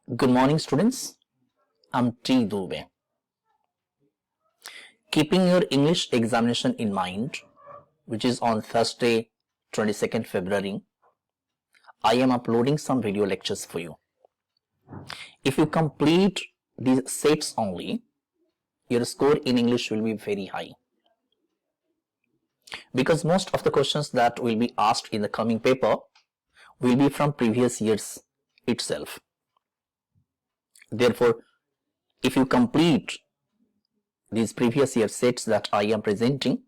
Good morning, students. I'm T. Dubey. Keeping your English examination in mind, which is on Thursday, 22nd February, I am uploading some video lectures for you. If you complete these sets only, your score in English will be very high. Because most of the questions that will be asked in the coming paper will be from previous years itself. Therefore, if you complete these previous year sets that I am presenting,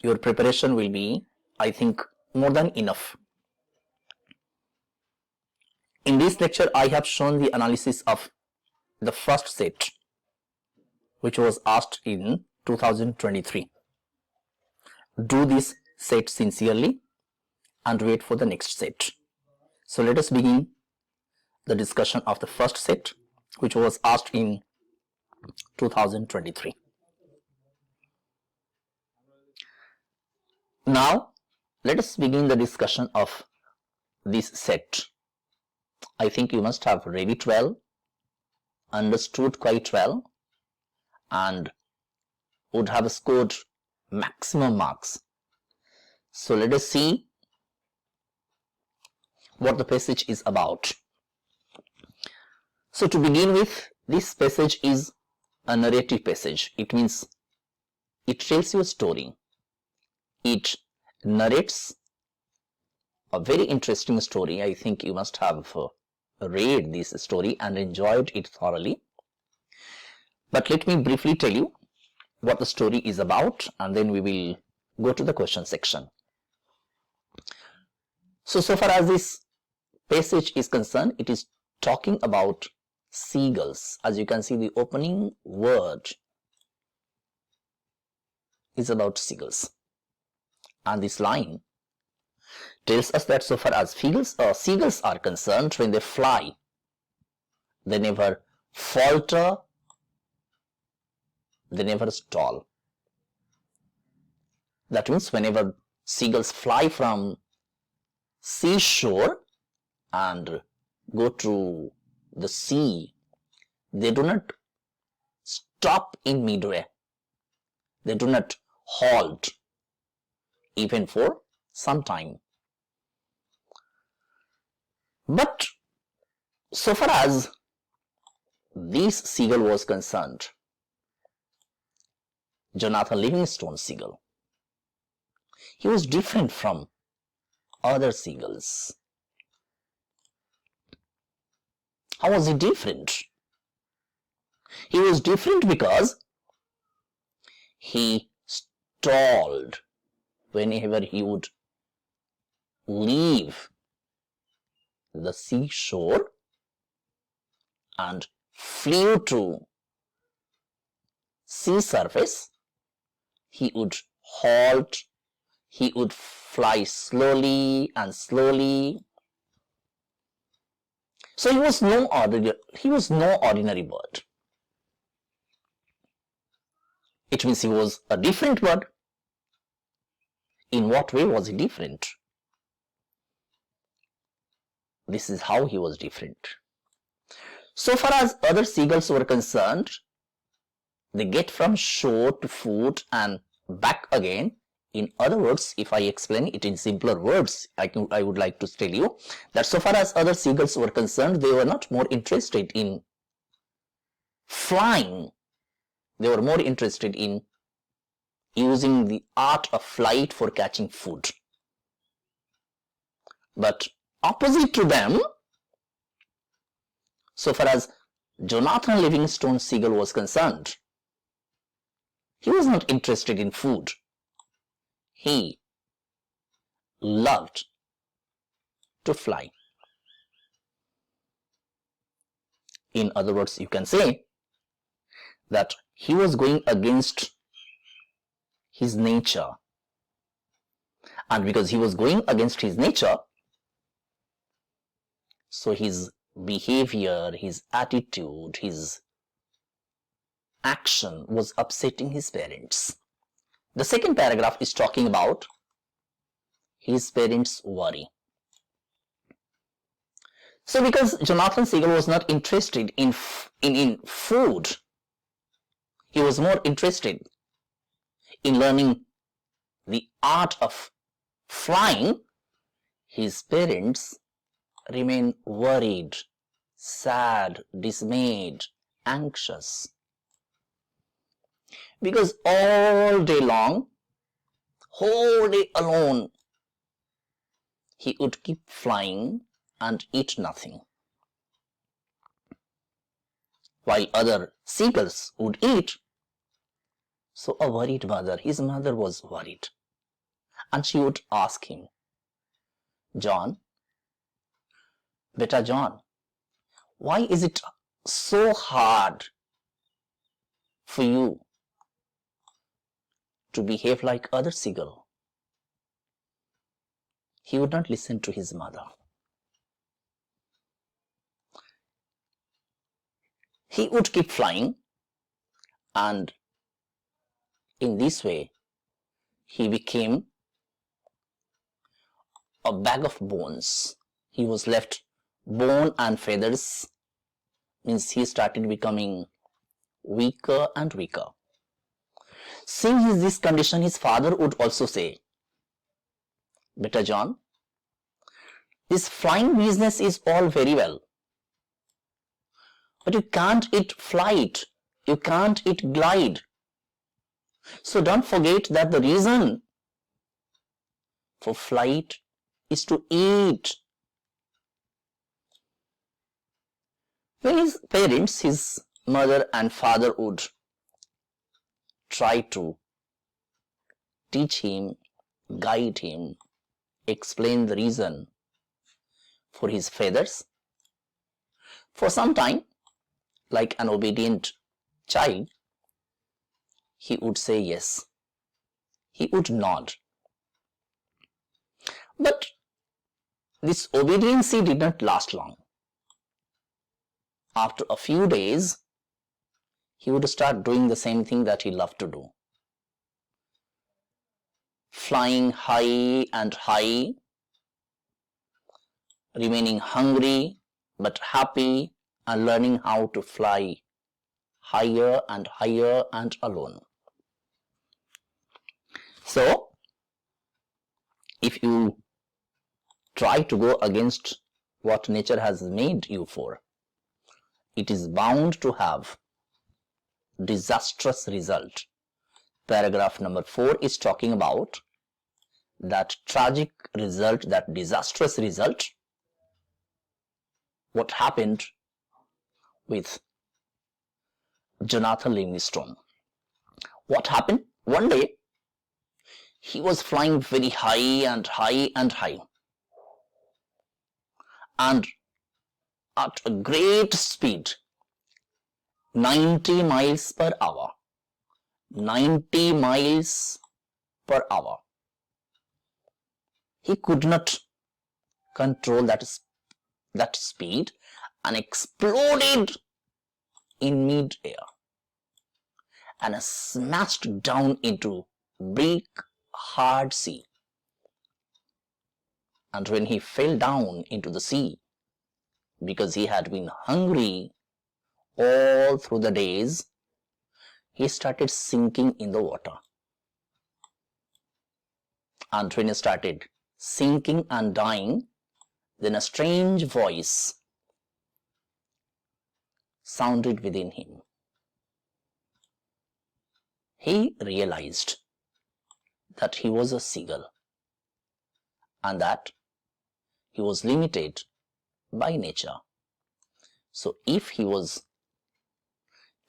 your preparation will be, I think, more than enough. In this lecture, I have shown the analysis of the first set, which was asked in 2023. Do this set sincerely and wait for the next set. So let us begin the discussion of the first set, which was asked in 2023. Now, let us begin the discussion of this set. I think you must have read it well, understood quite well, and would have scored maximum marks. So let us see what the passage is about. So to begin with, this passage is a narrative passage. It means it tells you a story. It narrates a very interesting story. I think you must have read this story and enjoyed it thoroughly. But let me briefly tell you what the story is about, and then we will go to the question section. So far as this passage is concerned, it is talking about seagulls. As you can see, the opening word is about seagulls. And this line tells us that so far as seagulls are concerned, when they fly, they never falter, they never stall. That means whenever seagulls fly from seashore and go to the sea, they do not stop in midway. They do not halt even for some time. But so far as this seagull was concerned, Jonathan Livingstone seagull, he was different from other seagulls. How was he different? He was different because he stalled whenever he would leave the seashore and flew to sea surface. He would halt, he would fly slowly and slowly. So he was no ordinary bird. It means he was a different bird. In what way was he different? This is how he was different. So far as other seagulls were concerned, they get from shore to food and back again. In other words, if I explain it in simpler words, I would like to tell you that so far as other seagulls were concerned, they were not more interested in flying. They were more interested in using the art of flight for catching food. But opposite to them, so far as Jonathan Livingstone seagull was concerned, he was not interested in food. He loved to fly. In other words, you can say that he was going against his nature. And because he was going against his nature, so his behavior, his attitude, his action was upsetting his parents. The second paragraph is talking about his parents' worry. So because Jonathan Seagull was not interested in food, he was more interested in learning the art of flying, his parents remain worried, sad, dismayed, anxious. Because all day long, whole day alone, he would keep flying and eat nothing. While other seagulls would eat. So a worried mother, his mother was worried. And she would ask him, John, Beta John, why is it so hard for you to behave like other seagull? He would not listen to his mother. He would keep flying, and in this way, he became a bag of bones. He was left bone and feathers, means he started becoming weaker and weaker. Seeing this condition, his father would also say, Beta John, this flying business is all very well, but you can't eat flight, you can't eat glide. So don't forget that the reason for flight is to eat. When his parents, his mother and father would try to teach him, guide him, explain the reason for his feathers, for some time, like an obedient child, he would say yes. He would nod. But this obedience did not last long. After a few days, he would start doing the same thing that he loved to do. Flying high and high, remaining hungry but happy, and learning how to fly higher and higher and alone. So, if you try to go against what nature has made you for, it is bound to have disastrous result. Paragraph number 4 is talking about that tragic result, that disastrous result, what happened with Jonathan Livingstone. What happened? One day, he was flying very high and high and high. And at a great speed, 90 miles per hour. 90 miles per hour. He could not control that speed and exploded in mid-air and smashed down into big hard sea. And when he fell down into the sea, because he had been hungry all through the days, he started sinking in the water. And when he started sinking and dying, then a strange voice sounded within him. He realized that he was a seagull and that he was limited by nature. So if he was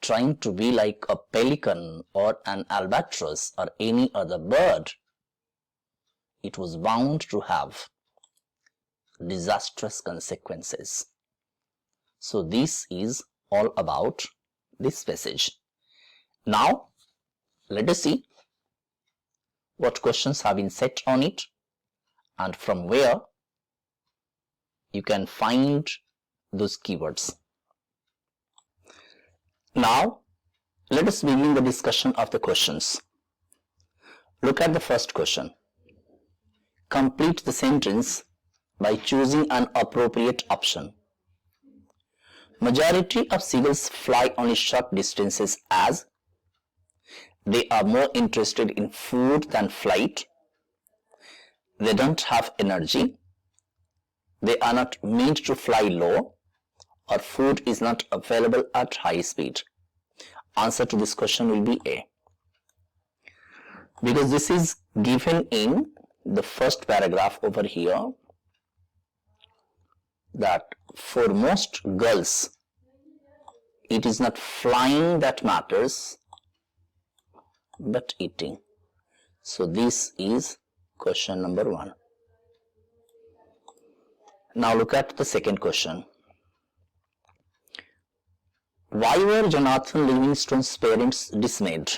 trying to be like a pelican or an albatross or any other bird, it was bound to have disastrous consequences. So this is all about this passage. Now, let us see what questions have been set on it and from where you can find those keywords. Now, let us begin the discussion of the questions. Look at the first question. Complete the sentence by choosing an appropriate option. Majority of seagulls fly only short distances as they are more interested in food than flight. They don't have energy. They are not meant to fly low, or food is not available at high speed. Answer to this question will be A. Because this is given in the first paragraph over here, that for most girls it is not flying that matters but eating. So this is question number 1. Now look at the second question. Why were Jonathan Livingstone's parents dismayed?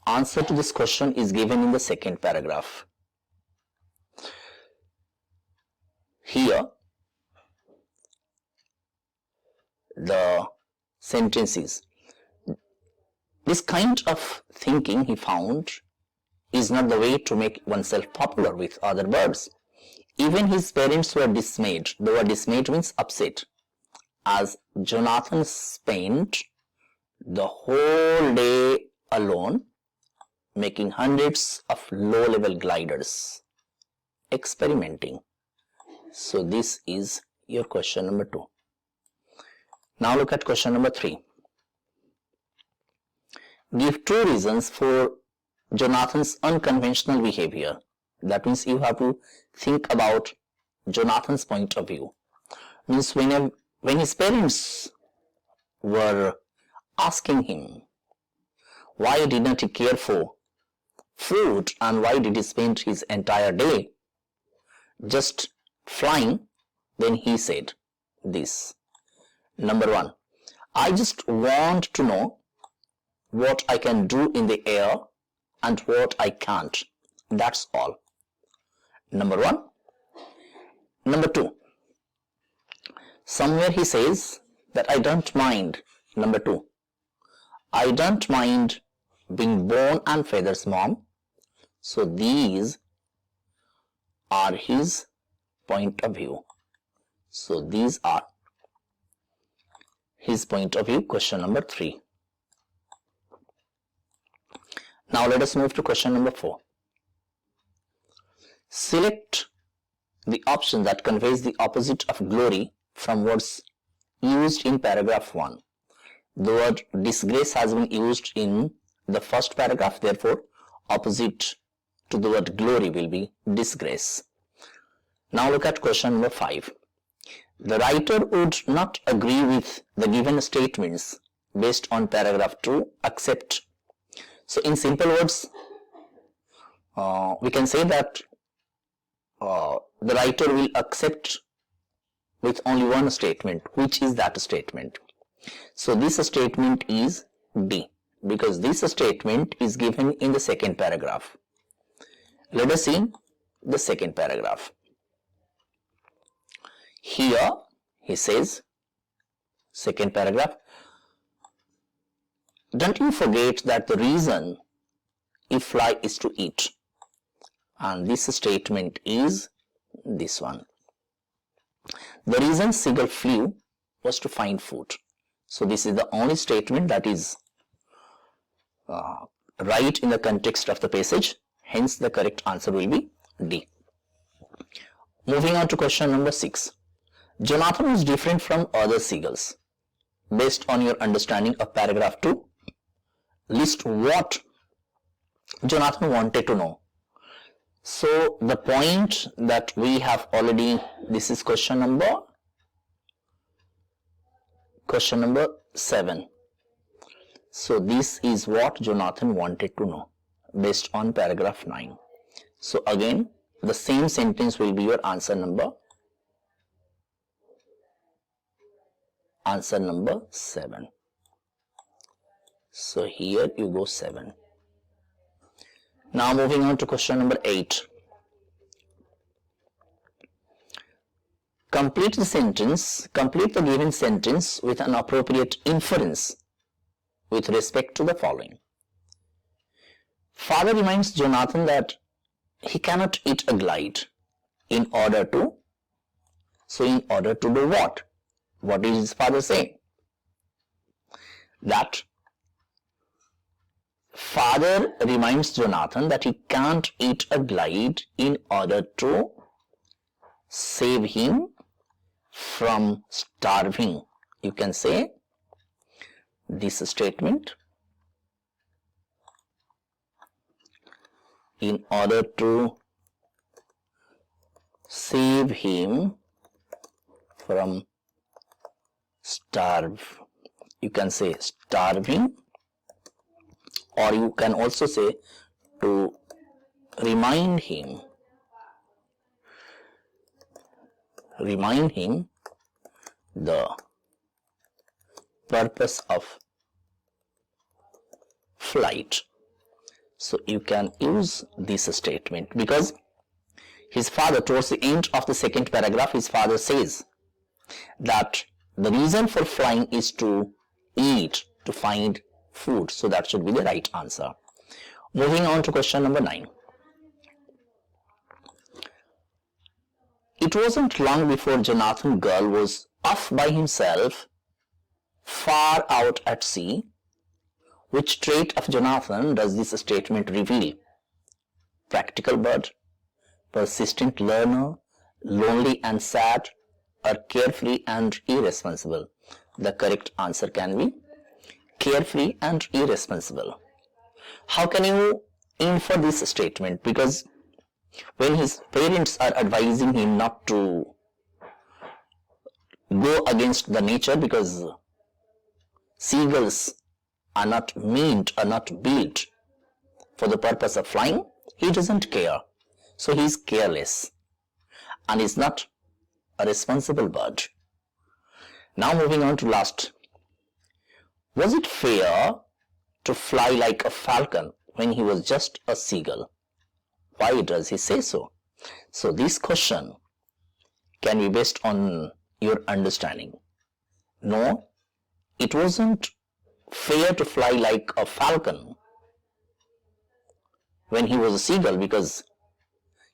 Answer to this question is given in the second paragraph. Here, the sentence is, this kind of thinking he found is not the way to make oneself popular with other birds. Even his parents were dismayed. The word dismayed means upset, as Jonathan spent the whole day alone making hundreds of low-level gliders, experimenting. So this is your question number 2. Now look at question number 3. Give 2 reasons for Jonathan's unconventional behavior. That means you have to think about Jonathan's point of view. Means when his parents were asking him why did not he care for food and why did he spend his entire day just flying, then he said this. Number 1, I just want to know what I can do in the air and what I can't. That's all. Number 1. Number 2, somewhere he says that I don't mind. Number 2, I don't mind being born on feathers, mom. So these are his point of view. So these are his point of view. Question number 3. Now let us move to question number 4. Select the option that conveys the opposite of glory from words used in paragraph 1. The word disgrace has been used in the first paragraph, therefore opposite to the word glory will be disgrace. Now look at question number 5. The writer would not agree with the given statements based on paragraph 2 except. So in simple words, we can say that the writer will accept with only one statement. Which is that statement? So this statement is D, because this statement is given in the second paragraph. Let us see the second paragraph. Here he says, second paragraph, don't you forget that the reason you fly is to eat. And this statement is this one. The reason seagull flew was to find food. So this is the only statement that is right in the context of the passage. Hence the correct answer will be D. Moving on to question number 6. Jonathan was different from other seagulls. Based on your understanding of paragraph 2, list what Jonathan wanted to know. So the point that we have already, this is question number 7. So this is what Jonathan wanted to know based on paragraph 9. So again, the same sentence will be your answer number 7. So here you go 7. Now moving on to question number 8. Complete the given sentence with an appropriate inference with respect to the following. Father reminds Jonathan that he cannot eat a glide in order to do what? What did his father say? That father reminds Jonathan that he can't eat a glide in order to save him from starving. You can say this statement, in order to save him from starve. You can say starving, or you can also say to remind him the purpose of flight. So you can use this statement, because his father, towards the end of the second paragraph, his father says that the reason for flying is to eat, to find food. So that should be the right answer. Moving on to question number 9. It wasn't long before Jonathan Gull was off by himself, far out at sea. Which trait of Jonathan does this statement reveal? Practical bird, persistent learner, lonely and sad, or carefree and irresponsible? The correct answer can be carefree and irresponsible. How can you infer this statement? Because when his parents are advising him not to go against the nature, because seagulls are not built for the purpose of flying, he doesn't care. So he is careless and is not a responsible bird. Now moving on to last. Was it fair to fly like a falcon when he was just a seagull? Why does he say so? So this question can be based on your understanding. No, it wasn't fair to fly like a falcon when he was a seagull, because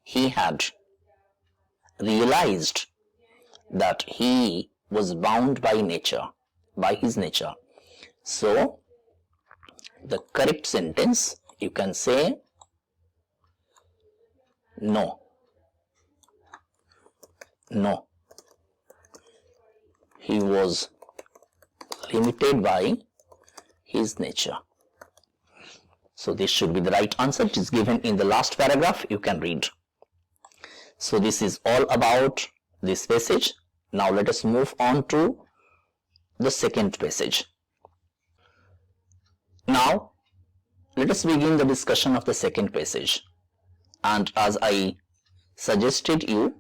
he had realized that he was bound by nature, by his nature. So the correct sentence, you can say no. No, he was limited by his nature. So this should be the right answer. It is given in the last paragraph. You can read. So this is all about this passage. Now let us move on to the second passage. Now let us begin the discussion of the second passage. And as I suggested you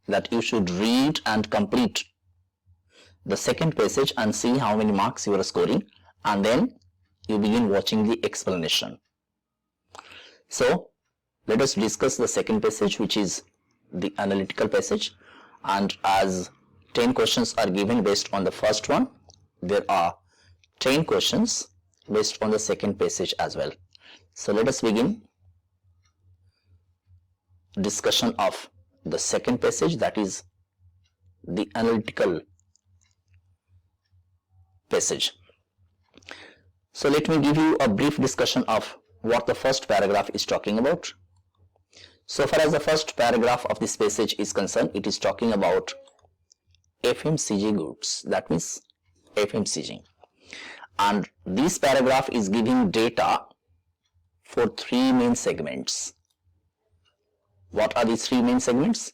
that you should read and complete the second passage and see how many marks you are scoring, and then you begin watching the explanation. So let us discuss the second passage, which is the analytical passage. And as 10 questions are given based on the first one, there are 10 questions based on the second passage as well. So let us begin discussion of the second passage, that is the analytical passage. So let me give you a brief discussion of what the first paragraph is talking about. So far as the first paragraph of this passage is concerned, it is talking about FMCG goods, that means FMCG. And this paragraph is giving data for 3 main segments. What are these 3 main segments?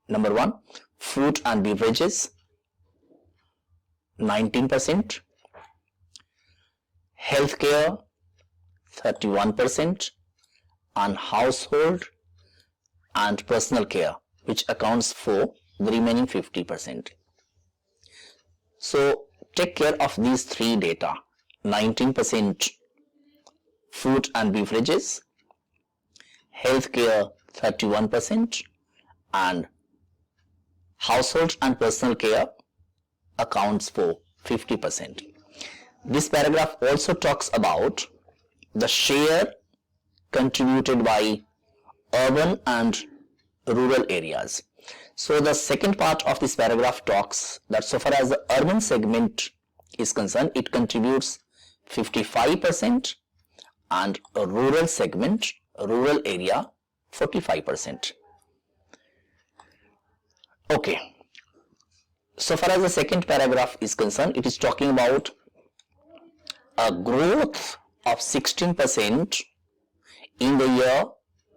Number 1, food and beverages, 19%, healthcare, 31%, and household and personal care, which accounts for the remaining 50%. So take care of these 3 data: 19% food and beverages, healthcare 31%, and household and personal care accounts for 50%. This paragraph also talks about the share contributed by urban and rural areas. So the second part of this paragraph talks that so far as the urban segment is concerned, it contributes 55% and a rural segment, rural area 45%. Okay. So far as the second paragraph is concerned, it is talking about a growth of 16% in the year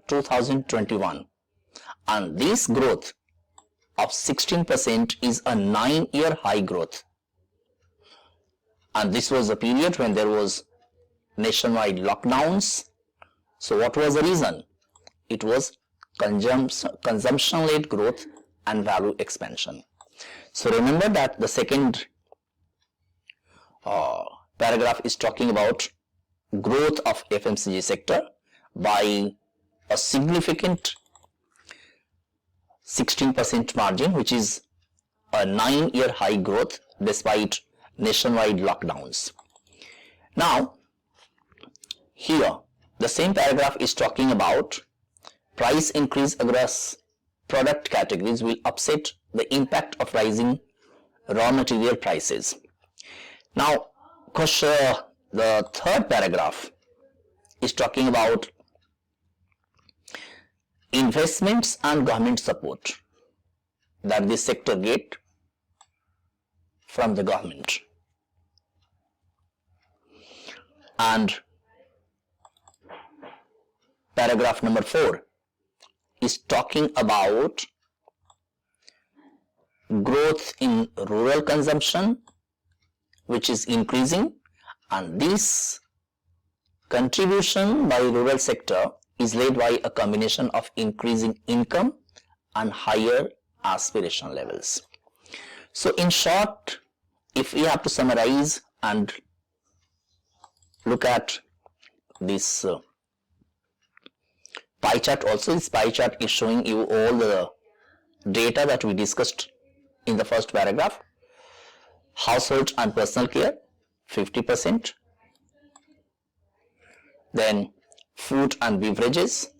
2021, and this growth of 16% is a 9-year high growth, and this was a period when there was nationwide lockdowns. So what was the reason? It was consumption-led growth and value expansion. So remember that the second paragraph is talking about growth of FMCG sector by a significant 16% margin, which is a 9-year high growth despite nationwide lockdowns. Now, here the same paragraph is talking about price increase across product categories will offset the impact of rising raw material prices. Now, the third paragraph is talking about investments and government support that this sector get from the government. And paragraph number 4 is talking about growth in rural consumption, which is increasing, and this contribution by rural sector is led by a combination of increasing income and higher aspiration levels. So in short, if we have to summarize and look at this pie chart also, this pie chart is showing you all the data that we discussed in the first paragraph. Household and personal care 50%, then food and beverages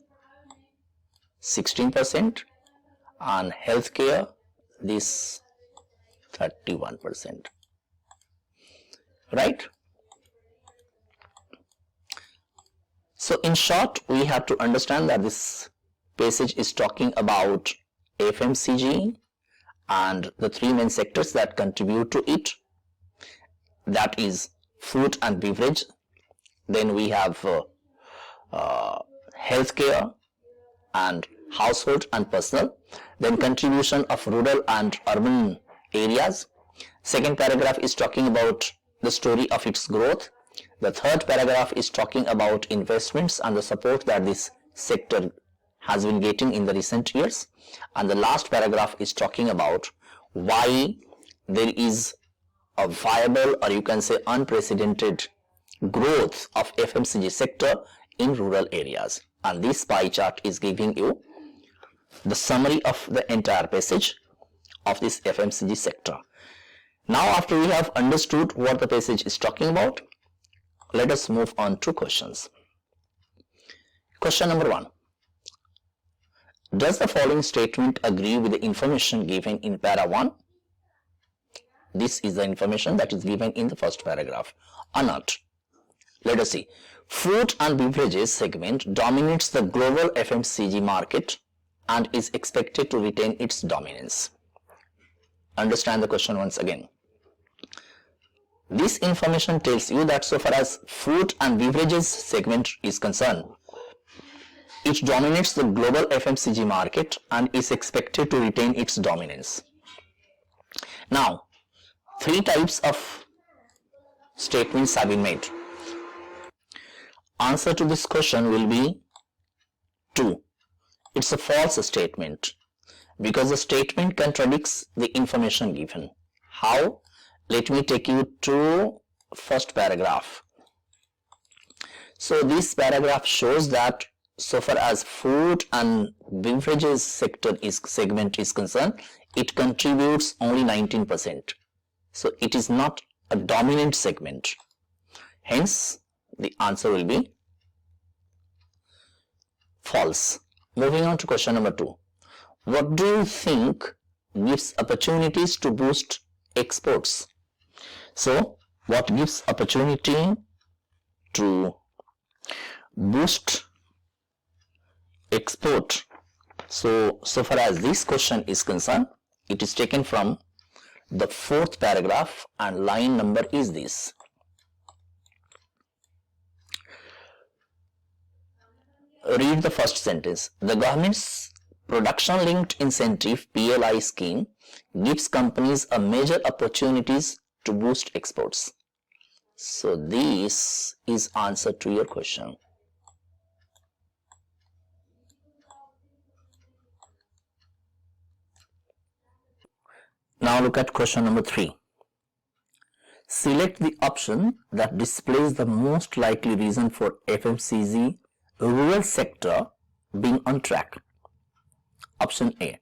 16%, and healthcare this 31%, right? So in short, we have to understand that this passage is talking about FMCG and the three main sectors that contribute to it, that is food and beverage, then we have healthcare and household and personal, then contribution of rural and urban areas. Second paragraph is talking about the story of its growth. The third paragraph is talking about investments and the support that this sector has been getting in the recent years, and the last paragraph is talking about why there is a viable, or you can say unprecedented, growth of FMCG sector in rural areas. And this pie chart is giving you the summary of the entire passage of this FMCG sector. Now, after we have understood what the passage is talking about, let us move on to questions. Question number 1. Does the following statement agree with the information given in para 1? This is the information that is given in the first paragraph or not. Let us see. Food and beverages segment dominates the global FMCG market and is expected to retain its dominance. Understand the question once again. This information tells you that so far as food and beverages segment is concerned, it dominates the global FMCG market and is expected to retain its dominance. Now, three types of statements have been made. Answer to this question will be 2. It's a false statement because the statement contradicts the information given. How? Let me take you to first paragraph. So this paragraph shows that so far as food and beverages segment is concerned, it contributes only 19%. So it is not a dominant segment. Hence, the answer will be false. Moving on to question number 2. What do you think gives opportunities to boost exports? So, what gives opportunity to boost export? So far as this question is concerned, it is taken from the 4th paragraph and line number is this. Read the first sentence. The government's production linked incentive PLI scheme gives companies a major opportunities to boost exports. So this is answer to your question. Now look at question number 3. Select the option that displays the most likely reason for FMCG rural sector being on track. Option A.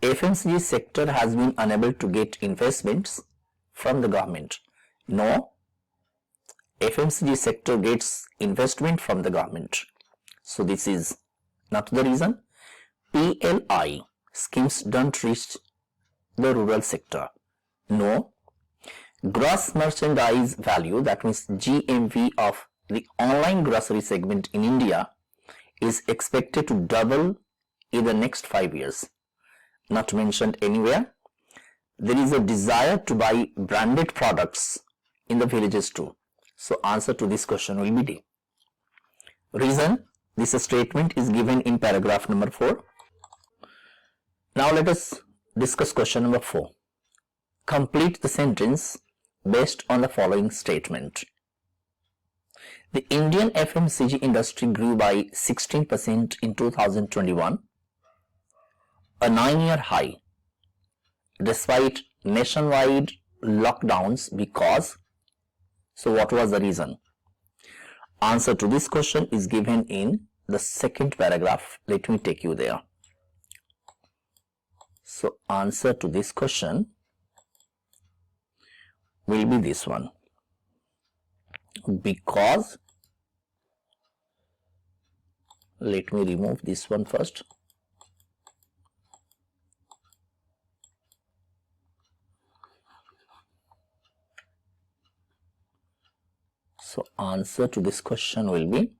FMCG sector has been unable to get investments from the government. No, FMCG sector gets investment from the government. So this is not the reason. PLI schemes don't reach the rural sector. No, gross merchandise value, that means GMV of the online grocery segment in India is expected to double in the next 5 years. Not mentioned anywhere. There is a desire to buy branded products in the villages too. So answer to this question will be D. Reason, this statement is given in paragraph number 4. Now let us discuss question number 4. Complete the sentence based on the following statement. The Indian FMCG industry grew by 16% in 2021, a 9-year high, despite nationwide lockdowns because. So what was the reason? Answer to this question is given in the 2nd paragraph. Let me take you there. So answer to this question will be this one. Because, let me remove this one first. So answer to this question will be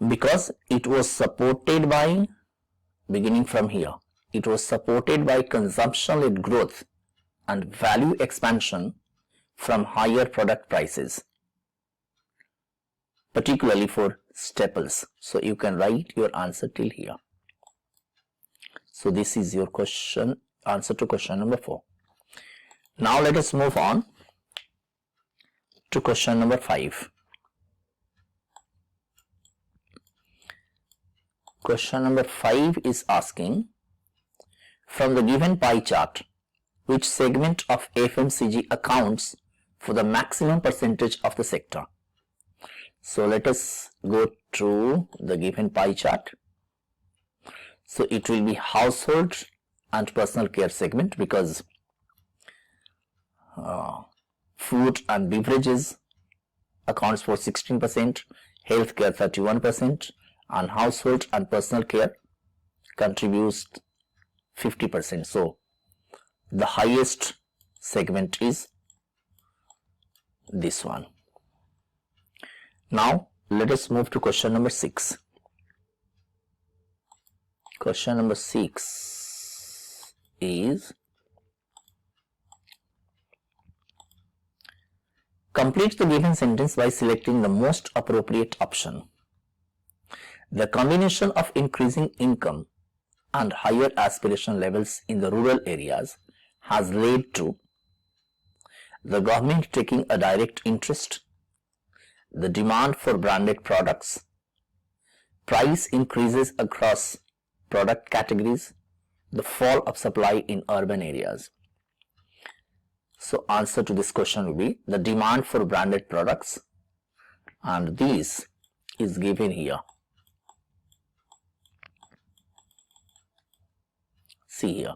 because it was supported by, beginning from here, it was supported by consumption-led growth and value expansion from higher product prices, particularly for staples. So you can write your answer till here. So this is your question, answer to question number 4. Now let us move on to question number 5. Question number 5 is asking, from the given pie chart, which segment of FMCG accounts for the maximum percentage of the sector? So let us go to the given pie chart. So it will be household and personal care segment, because food and beverages accounts for 16%, healthcare 31%, and household and personal care contributes 50%. So the highest segment is this one. Now let us move to question number 6. Question number 6 is, complete the given sentence by selecting the most appropriate option. The combination of increasing income and higher aspiration levels in the rural areas has led to the government taking a direct interest, the demand for branded products, price increases across product categories, the fall of supply in urban areas. So answer to this question will be the demand for branded products, and this is given here. See here.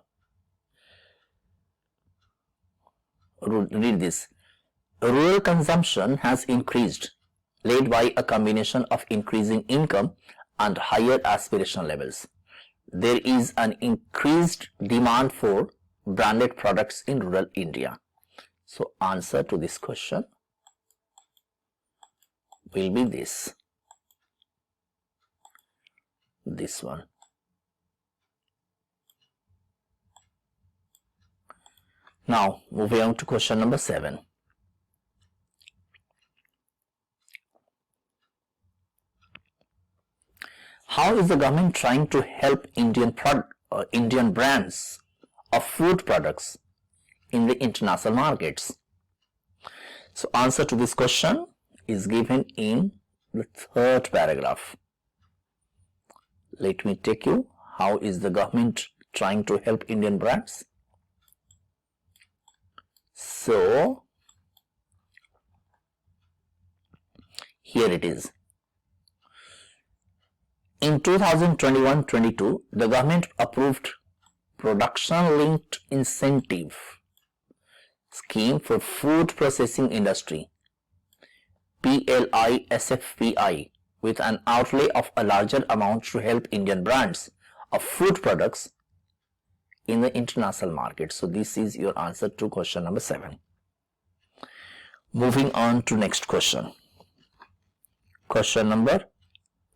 Read this. Rural consumption has increased, led by a combination of increasing income and higher aspiration levels. There is an increased demand for branded products in rural India. So answer to this question will be this one. Now moving on to question number 7. How is the government trying to help Indian brands of food products in the international markets? So answer to this question is given in the 3rd paragraph. Let me take you, how is the government trying to help Indian brands? So here it is. In 2021-22, the government approved Production Linked Incentive Scheme for Food Processing Industry, PLI-SFPI, with an outlay of a larger amount to help Indian brands of food products in the international market. So this is your answer to question number 7. Moving on to next question. Question number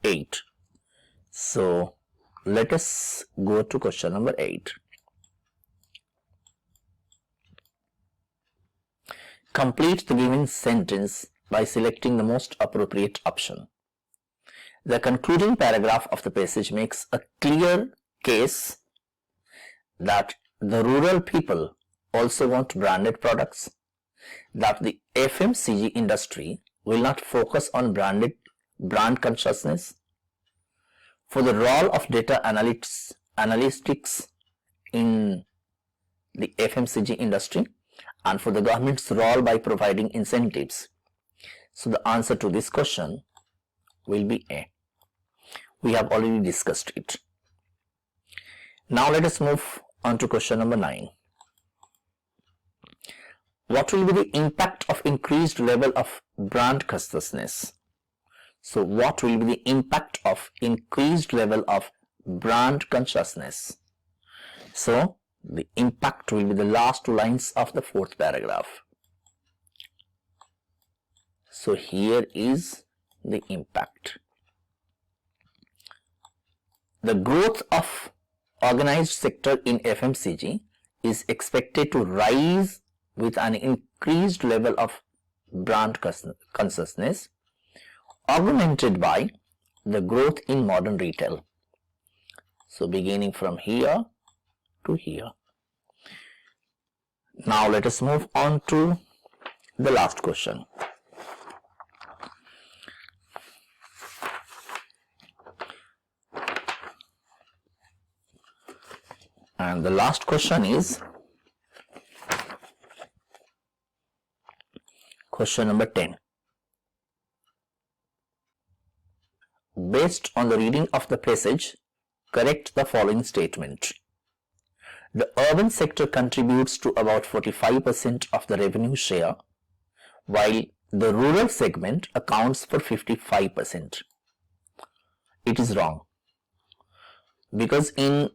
8. So let us go to question number 8. Complete the given sentence by selecting the most appropriate option. The concluding paragraph of the passage makes a clear case that the rural people also want branded products, that the FMCG industry will not focus on brand consciousness, for the role of data analytics in the FMCG industry, and for the government's role by providing incentives. So the answer to this question will be A. We have already discussed it. Now let us move on to question number 9. What will be the impact of increased level of brand consciousness? So what will be the impact of increased level of brand consciousness? So the impact will be the last 2 lines of the 4th paragraph. So here is the impact. The growth of organized sector in FMCG is expected to rise with an increased level of brand consciousness, augmented by the growth in modern retail. So beginning from here to here. Now let us move on to the last question. And the last question is question number 10. Based on the reading of the passage, correct the following statement. The urban sector contributes to about 45% of the revenue share, while the rural segment accounts for 55%. It is wrong, because in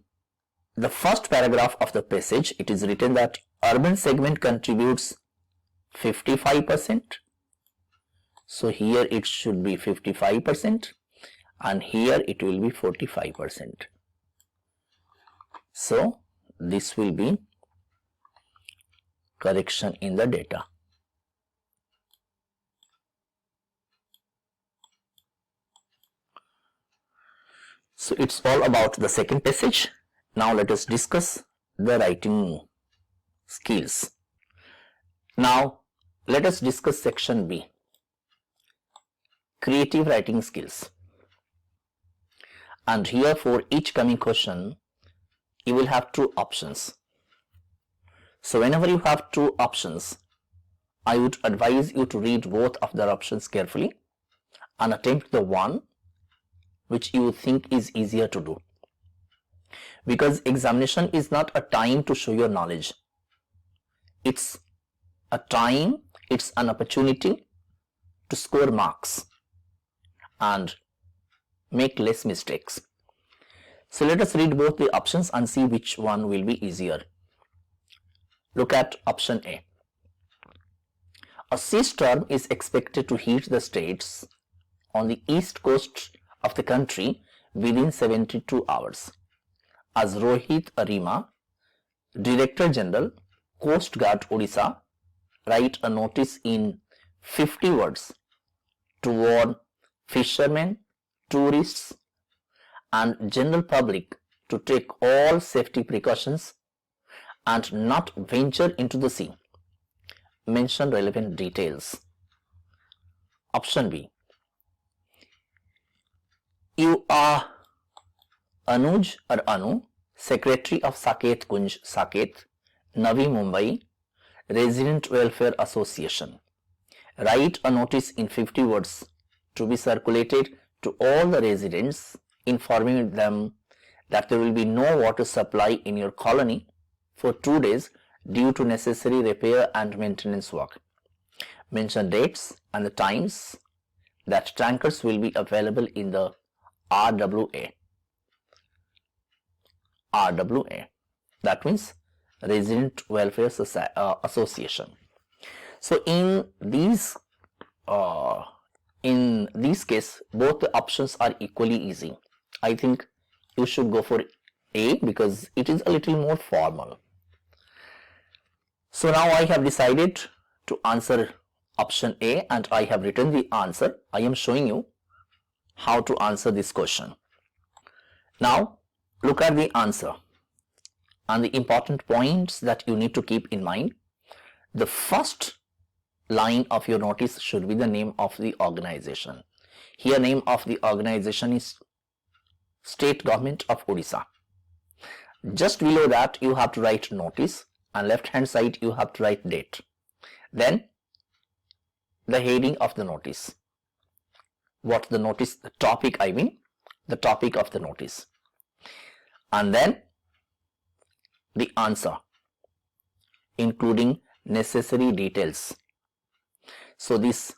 the first paragraph of the passage it is written that urban segment contributes 55%. So here it should be 55%. And here it will be 45%. So this will be correction in the data. So it's all about the second passage. Now let us discuss the writing skills. Now let us discuss section B, creative writing skills. And here for each coming question, you will have 2 options. So whenever you have 2 options, I would advise you to read both of the options carefully and attempt the one which you think is easier to do. Because examination is not a time to show your knowledge. It's a time, it's an opportunity to score marks. And make less mistakes. So let us read both the options and see which one will be easier. Look at option A. A sea storm is expected to hit the states on the east coast of the country within 72 hours. As Rohit Arima, Director General, Coast Guard Odisha, write a notice in 50 words to warn fishermen, tourists and general public to take all safety precautions and not venture into the sea. Mention relevant details. Option B. You are Anuj or Anu, Secretary of Saket Kunj Saket, Navi Mumbai, Resident Welfare Association. Write a notice in 50 words to be circulated to all the residents, informing them that there will be no water supply in your colony for 2 days due to necessary repair and maintenance work. Mention dates and the times that tankers will be available in the RWA. RWA, that means Resident Welfare Association. So in these case, both the options are equally easy. I think you should go for A because it is a little more formal. So now I have decided to answer option A and I have written the answer. I am showing you how to answer this question. Now look at the answer and the important points that you need to keep in mind. The first line of your notice should be the name of the organization. Here name of the organization is State Government of Odisha. Just below that you have to write notice and left hand side you have to write date. Then the heading of the notice. What the notice, the topic I mean, the topic of the notice. And then the answer including necessary details. So this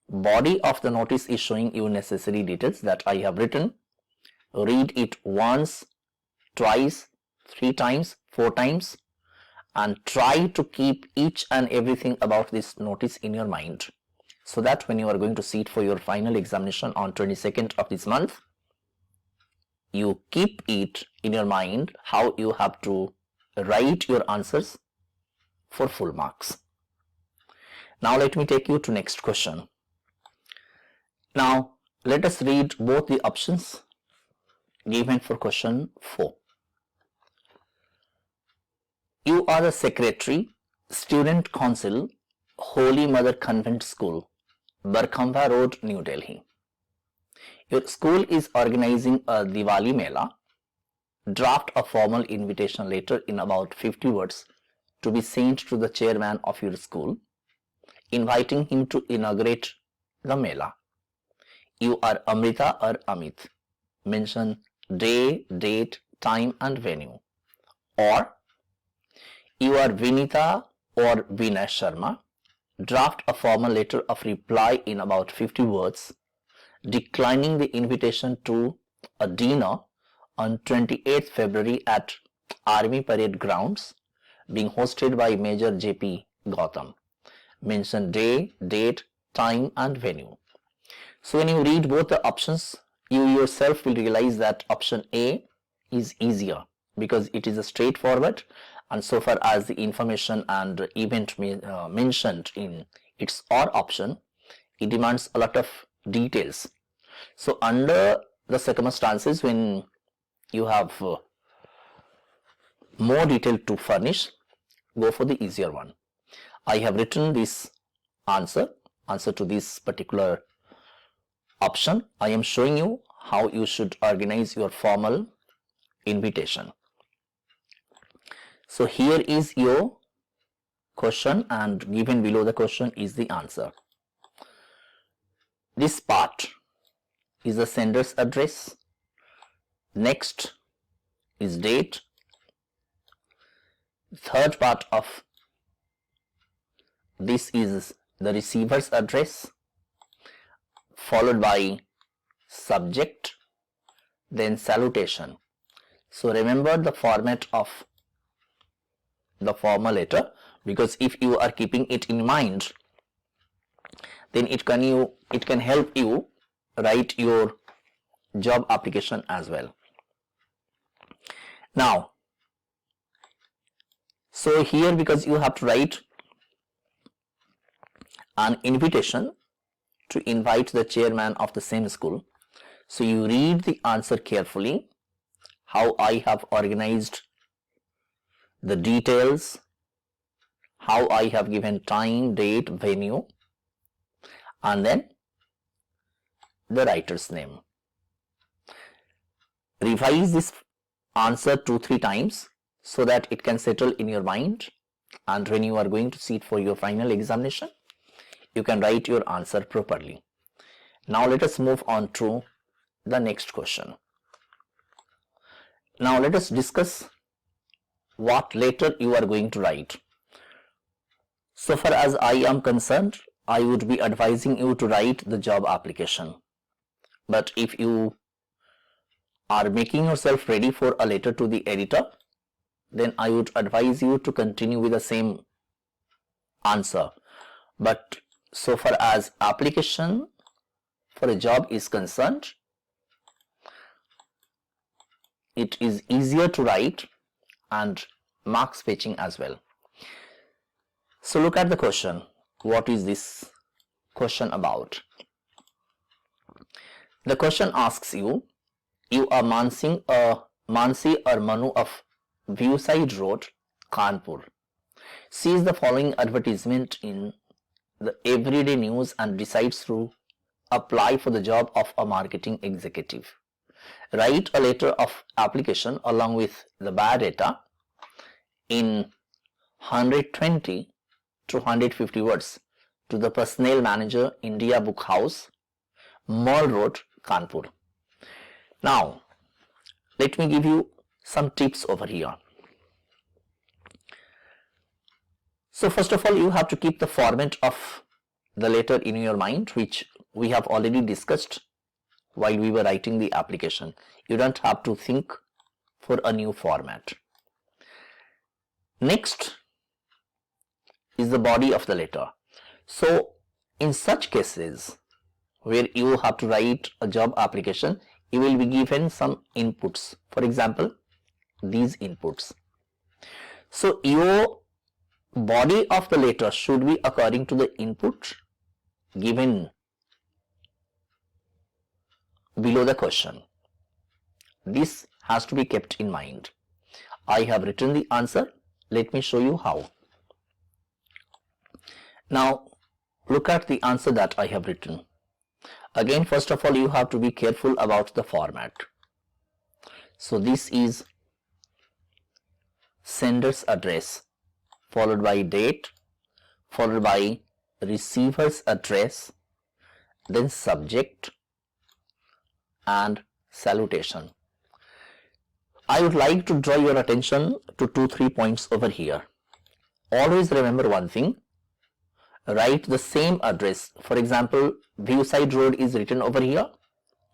body of the notice is showing you necessary details that I have written. Read it once, twice, 3 times, 4 times and try to keep each and everything about this notice in your mind so that when you are going to sit for your final examination on 22nd of this month, you keep it in your mind how you have to write your answers for full marks. Now let me take you to next question. Now let us read both the options given for question 4. You are the Secretary, Student Council, Holy Mother Convent School, Barkhamba Road, New Delhi. Your school is organizing a Diwali Mela. Draft a formal invitation letter in about 50 words to be sent to the chairman of your school, inviting him to inaugurate the Mela. You are Amrita or Amit. Mention day, date, time and venue. Or you are Vinita or Vinay Sharma. Draft a formal letter of reply in about 50 words declining the invitation to a dinner on 28th February at Army Parade Grounds being hosted by Major J.P. Gautam. Mention day, date, time and venue. So when you read both the options, you yourself will realize that option A is easier because it is a straightforward, and so far as the information and event mentioned in its or option, it demands a lot of details. So under the circumstances when you have more detail to furnish, go for the easier one. I have written this answer to this particular option. I am showing you how you should organize your formal invitation. So here is your question and given below the question is the answer. This part is the sender's address. Next is date. Third part of this is the receiver's address, followed by subject, then salutation. So remember the format of the formal letter, because if you are keeping it in mind, then it can help you write your job application as well. Now, so here, because you have to write an invitation to invite the chairman of the same school, so you read the answer carefully, how I have organized the details, how I have given time, date, venue, and then the writer's name. Revise this answer 2-3 times so that it can settle in your mind, and when you are going to sit for your final examination, you can write your answer properly. Now let us move on to the next question. Now let us discuss what letter you are going to write. So far as I am concerned, I would be advising you to write the job application. But if you are making yourself ready for a letter to the editor, then I would advise you to continue with the same answer. But so far as application for a job is concerned, it is easier to write and marks fetching as well. So look at the question. What is this question about? The question asks you, you are Mansi or Manu of Viewside Road, Kanpur. Sees the following advertisement in the everyday news and decides to apply for the job of a marketing executive. Write a letter of application along with the biodata in 120 to 150 words to the personnel manager, India Book House, Mall Road, Kanpur. Now, let me give you some tips over here. So first of all, you have to keep the format of the letter in your mind, which we have already discussed while we were writing the application. You don't have to think for a new format. Next is the body of the letter. So in such cases where you have to write a job application, you will be given some inputs. For example, these inputs. So your body of the letter should be according to the input given below the question. This has to be kept in mind. I have written the answer. Let me show you how. Now look at the answer that I have written. Again, first of all, you have to be careful about the format. So this is sender's address, followed by date, followed by receiver's address, then subject and salutation. I would like to draw your attention to 2-3 points over here. Always remember one thing. Write the same address. For example, Viewside Road is written over here.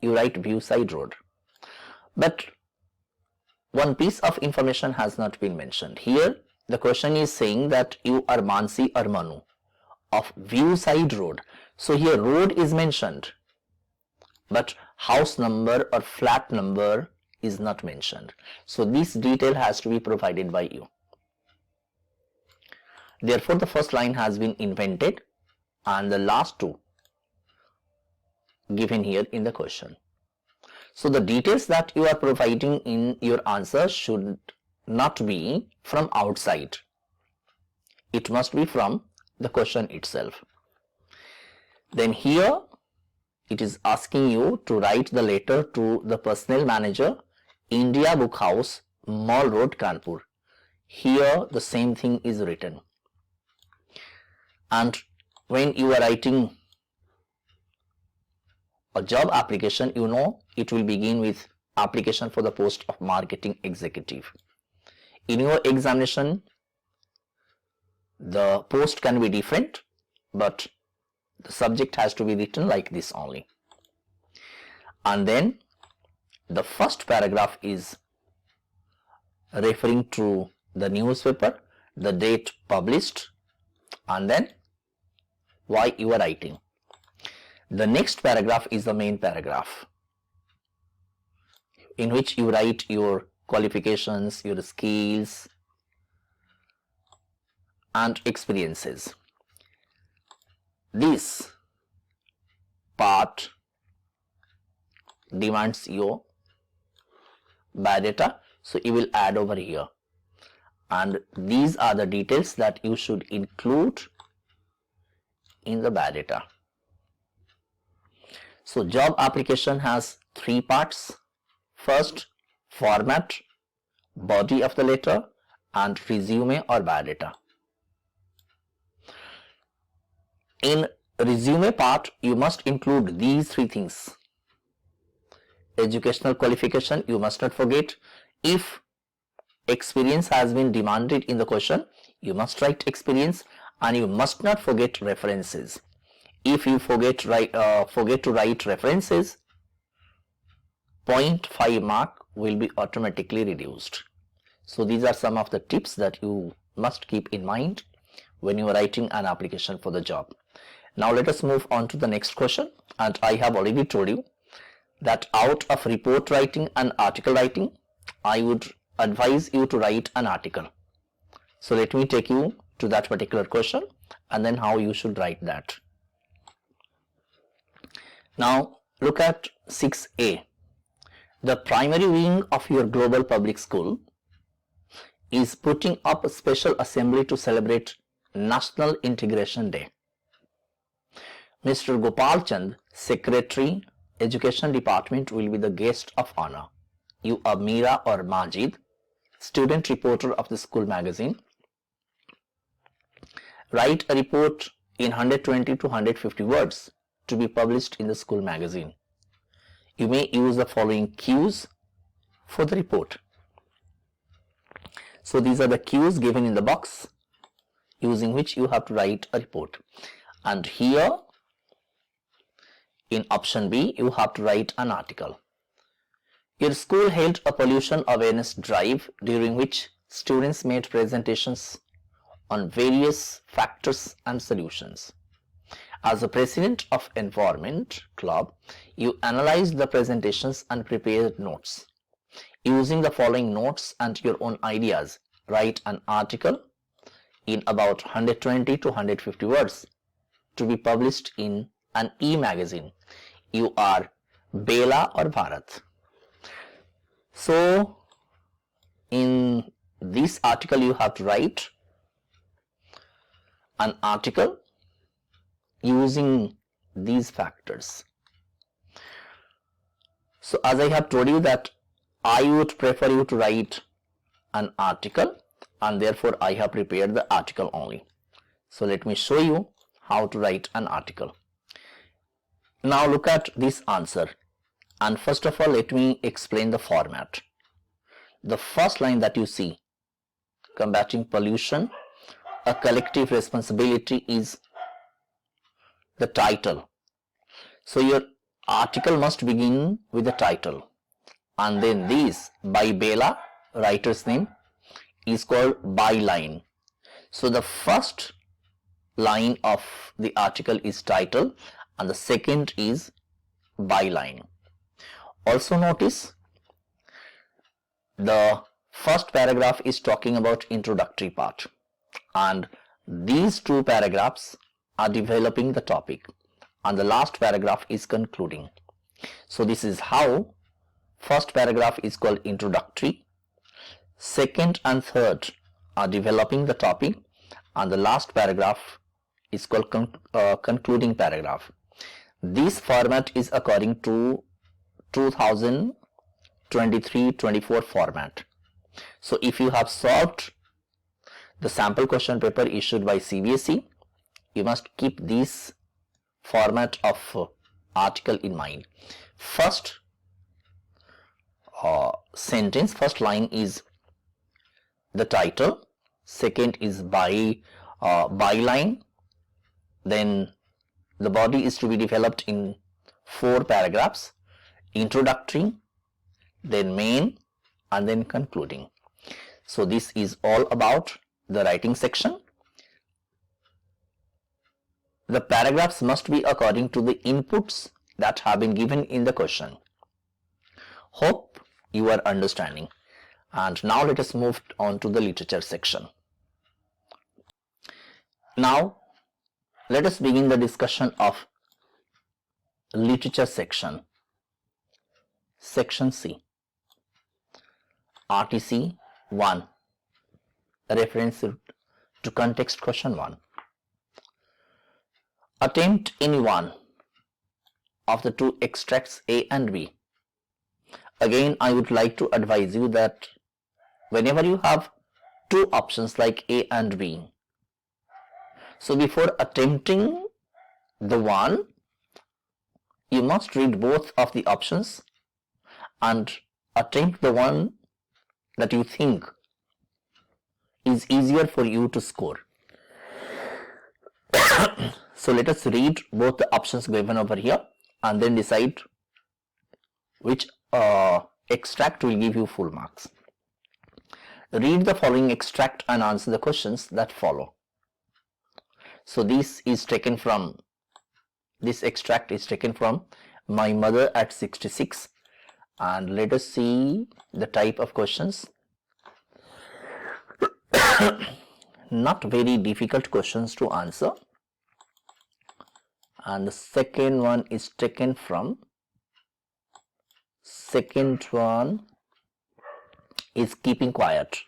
You write Viewside Road. But one piece of information has not been mentioned. Here, the question is saying that you are Mansi or Manu of Viewside Road. So here road is mentioned, but house number or flat number is not mentioned. So this detail has to be provided by you. Therefore, the first line has been invented and the last two given here in the question. So the details that you are providing in your answer should not be from outside. It must be from the question itself. Then here it is asking you to write the letter to the personnel manager, India Book House, Mall Road, Kanpur. Here the same thing is written. And when you are writing a job application, you know it will begin with application for the post of marketing executive. In your examination, the post can be different, but the subject has to be written like this only. And then the first paragraph is referring to the newspaper, the date published, and then why you are writing. The next paragraph is the main paragraph, in which you write your qualifications, your skills and experiences. This part demands your biodata, so you will add over here, and these are the details that you should include in the biodata. So job application has three parts. First, format, body of the letter, and resume or biodata. In resume part, you must include these three things. Educational qualification, you must not forget. If experience has been demanded in the question, you must write experience, and you must not forget references. If you forget to write references, 0.5 mark will be automatically reduced. So these are some of the tips that you must keep in mind when you are writing an application for the job. Now let us move on to the next question, and I have already told you that out of report writing and article writing, I would advise you to write an article. So let me take you to that particular question and then how you should write that. Now look at 6a. The primary wing of your global public school is putting up a special assembly to celebrate National Integration Day. Mr. Gopal Chand, Secretary, Education Department, will be the guest of honor. You are Meera or Majid, student reporter of the school magazine. Write a report in 120 to 150 words to be published in the school magazine. You may use the following cues for the report. So these are the cues given in the box using which you have to write a report. And here in option B, you have to write an article. Your school held a pollution awareness drive during which students made presentations on various factors and solutions. As a president of Environment Club, you analyzed the presentations and prepared notes. Using the following notes and your own ideas, write an article in about 120 to 150 words to be published in an e-magazine. You are Bela or Bharat. So in this article you have to write an article using these factors. So as I have told you that I would prefer you to write an article, and therefore I have prepared the article only. So let me show you how to write an article. Now look at this answer, and first of all let me explain the format. The first line that you see, combating pollution, a collective responsibility, is the title. So your article must begin with the title, and then this by Bela, writer's name, is called byline. So the first line of the article is title and the second is byline. Also notice the first paragraph is talking about introductory part, and these two paragraphs are developing the topic, and the last paragraph is concluding. So this is how first paragraph is called introductory, second and third are developing the topic, and the last paragraph is called concluding paragraph. This format is according to 2023-24 format. So if you have solved the sample question paper issued by CBSE, you must keep this format of article in mind. First sentence, first line is the title, second is byline, then the body is to be developed in 4 paragraphs: introductory, then main, and then concluding. So this is all about the writing section. The paragraphs must be according to the inputs that have been given in the question. Hope you are understanding. And now let us move on to the literature section. Now let us begin the discussion of literature section. Section C. RTC 1. Reference to context question 1. Attempt any one of the two extracts A and B. Again, I would like to advise you that whenever you have two options like A and B, so before attempting the one, you must read both of the options and attempt the one that you think is easier for you to score. So let us read both the options given over here and then decide which extract will give you full marks. Read the following extract and answer the questions that follow. So this extract is taken from My Mother at 66, and let us see the type of questions. Not very difficult questions to answer. And the second one is taken from, second one is Keeping Quiet.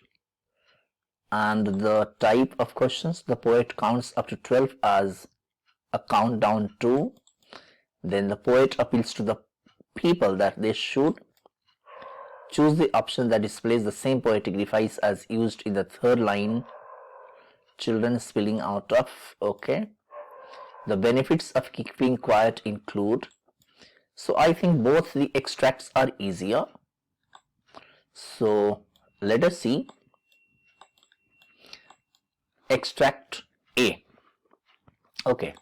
And the type of questions, the poet counts up to 12 as a countdown to. Then the poet appeals to the people that they should choose the option that displays the same poetic device as used in the third line. Children spilling out of, okay. The benefits of keeping quiet include. So I think both the extracts are easier. So let us see. Extract A. Okay,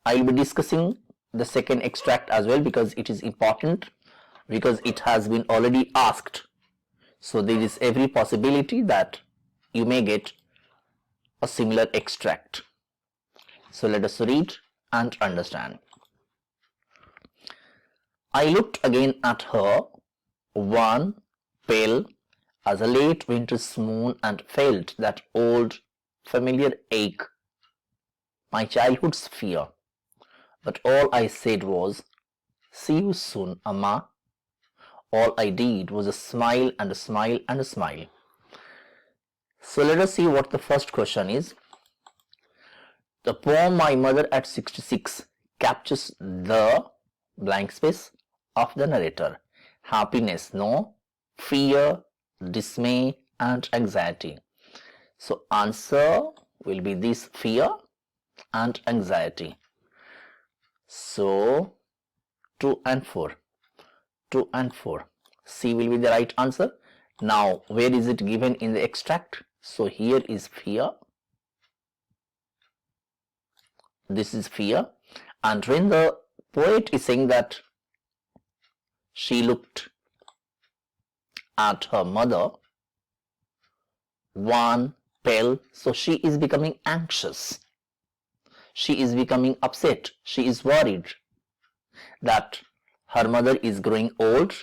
I will be discussing the second extract as well because it is important, because it has been already asked. So there is every possibility that you may get a similar extract. So let us read and understand. I looked again at her, wan, pale as a late winter's moon, and felt that old familiar ache, my childhood's fear. But all I said was, "See you soon, Amma." All I did was a smile and a smile and a smile. So let us see what the first question is. The poem My Mother at 66 captures the blank space of the narrator. Happiness, no. Fear, dismay, and anxiety. So answer will be this: fear and anxiety. So 2 and 4. 2 and 4. C will be the right answer. Now where is it given in the extract? So here is fear. This is fear. And when the poet is saying that she looked at her mother, wan, pale, so she is becoming anxious. She is becoming upset. She is worried that her mother is growing old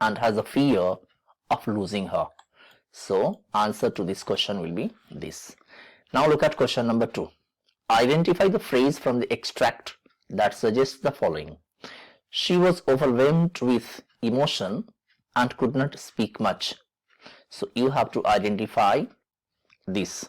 and has a fear of losing her. So answer to this question will be this. Now look at question number 2. Identify the phrase from the extract that suggests the following. She was overwhelmed with emotion and could not speak much. So you have to identify this.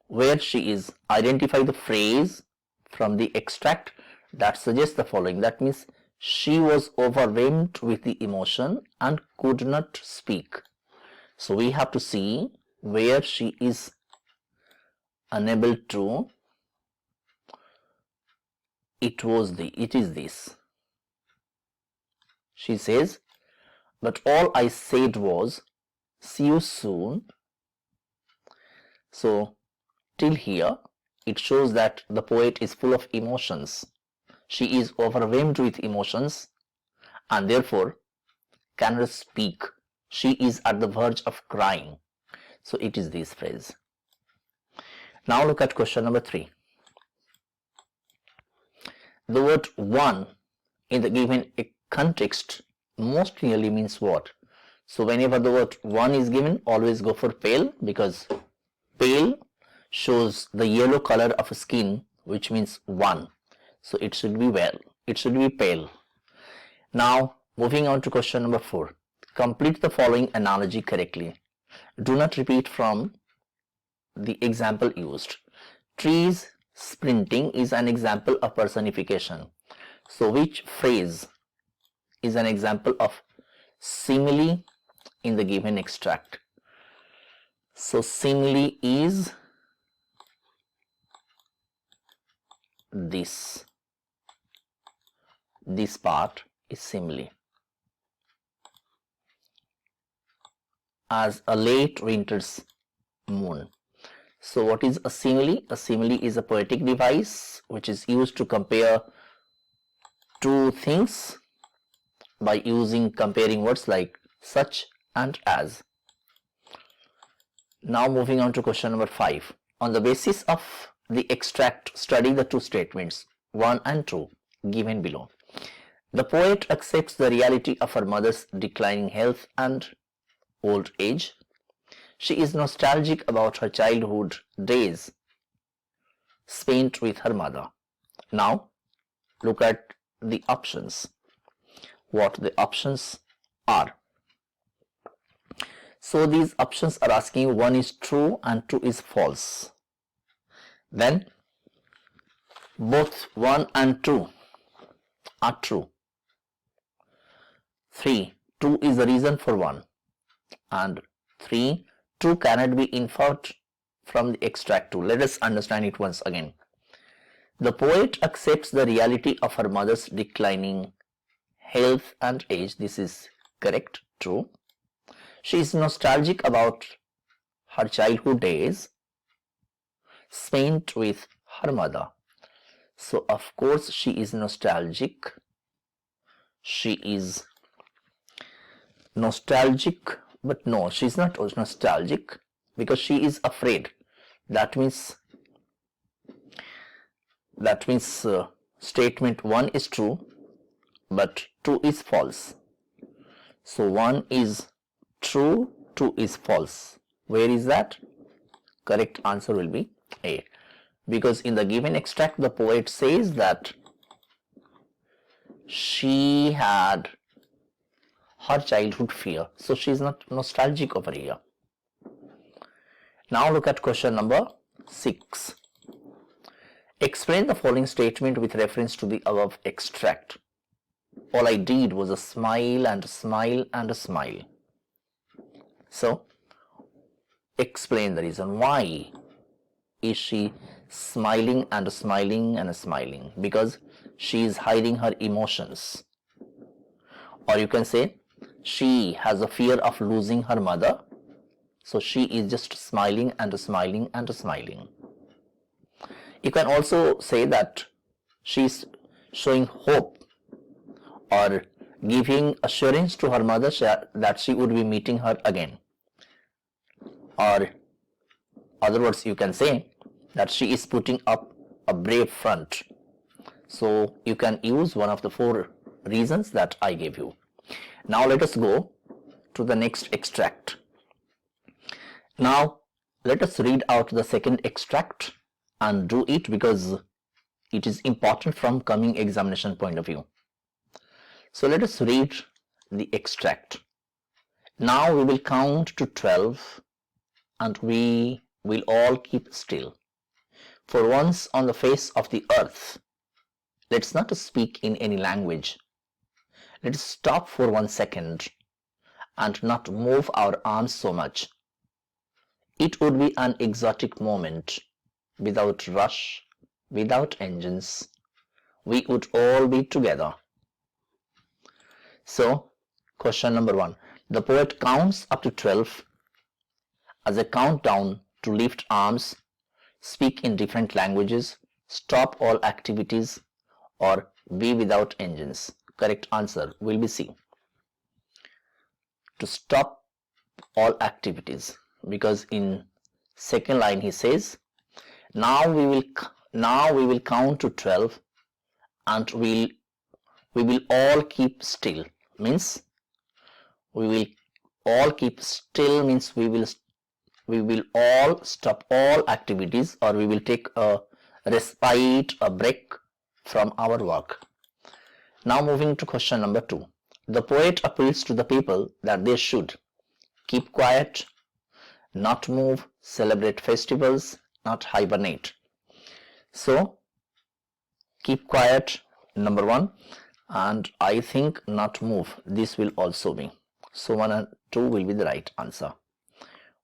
Where she is, identify the phrase from the extract that suggests the following. That means she was overwhelmed with the emotion and could not speak. So we have to see where she is unable to. It is this. She says, but all I said was, "See you soon." So till here it shows that the poet is full of emotions. She is overwhelmed with emotions and therefore cannot speak. She is at the verge of crying. So it is this phrase. Now look at question number 3. The word one in the given context most clearly means what? So whenever the word one is given, always go for pale, because pale shows the yellow color of skin, which means one. So it should be pale. Now moving on to question number 4. Complete the following analogy correctly. Do not repeat from the example used. Trees sprinting is an example of personification. So which phrase is an example of simile in the given extract? So simile is this part is simile. As a late winter's moon. So what is a simile? A simile is a poetic device which is used to compare two things by comparing words like such and as. Now moving on to question number 5. On the basis of the extract, study the two statements 1 and 2 given below. The poet accepts the reality of her mother's declining health and old age. She is nostalgic about her childhood days spent with her mother. Now look at the options. What the options are. So these options are asking 1 is true and 2 is false. Then both 1 and 2 are true. 3. 2 is the reason for 1. And 3. 2 cannot be inferred from the extract 2. Let us understand it once again. The poet accepts the reality of her mother's declining health and age. This is correct, true. She is nostalgic about her childhood days spent with her mother. So of course she is nostalgic. She is nostalgic, but no, she is not nostalgic because she is afraid. That means statement 1 is true, but 2 is false. So 1 is true, 2 is false. Where is that? Correct answer will be A. Because in the given extract, the poet says that she had her childhood fear. So she is not nostalgic over here. Now look at question number 6. Explain the following statement with reference to the above extract. All I did was a smile and a smile and a smile. So explain the reason. Why is she smiling and smiling and smiling? Because she is hiding her emotions. Or you can say she has a fear of losing her mother. So she is just smiling and smiling and smiling. You can also say that she is showing hope or giving assurance to her mother that she would be meeting her again. Or other words, you can say that she is putting up a brave front. So you can use one of the 4 reasons that I gave you. Now let us go to the next extract. Now let us read out the second extract and do it because it is important from coming examination point of view. So let us read the extract. Now we will count to 12 and we will all keep still. For once on the face of the earth, let's not speak in any language. Let us stop for 1 second and not move our arms so much. It would be an exotic moment, without rush, without engines. We would all be together. So, question number 1. The poet counts up to 12 as a countdown to lift arms, speak in different languages, stop all activities, or be without engines. correct answer will be C. To stop all activities, because in second line he says, now we will count to 12 and we will all keep still, means we will all keep still means we will all stop all activities, or we will take a respite, a break from our work. Now moving to question number 2. The poet appeals to the people that they should keep quiet, not move, celebrate festivals, not hibernate. So keep quiet, number 1, and I think not move, this will also be. So 1 and 2 will be the right answer.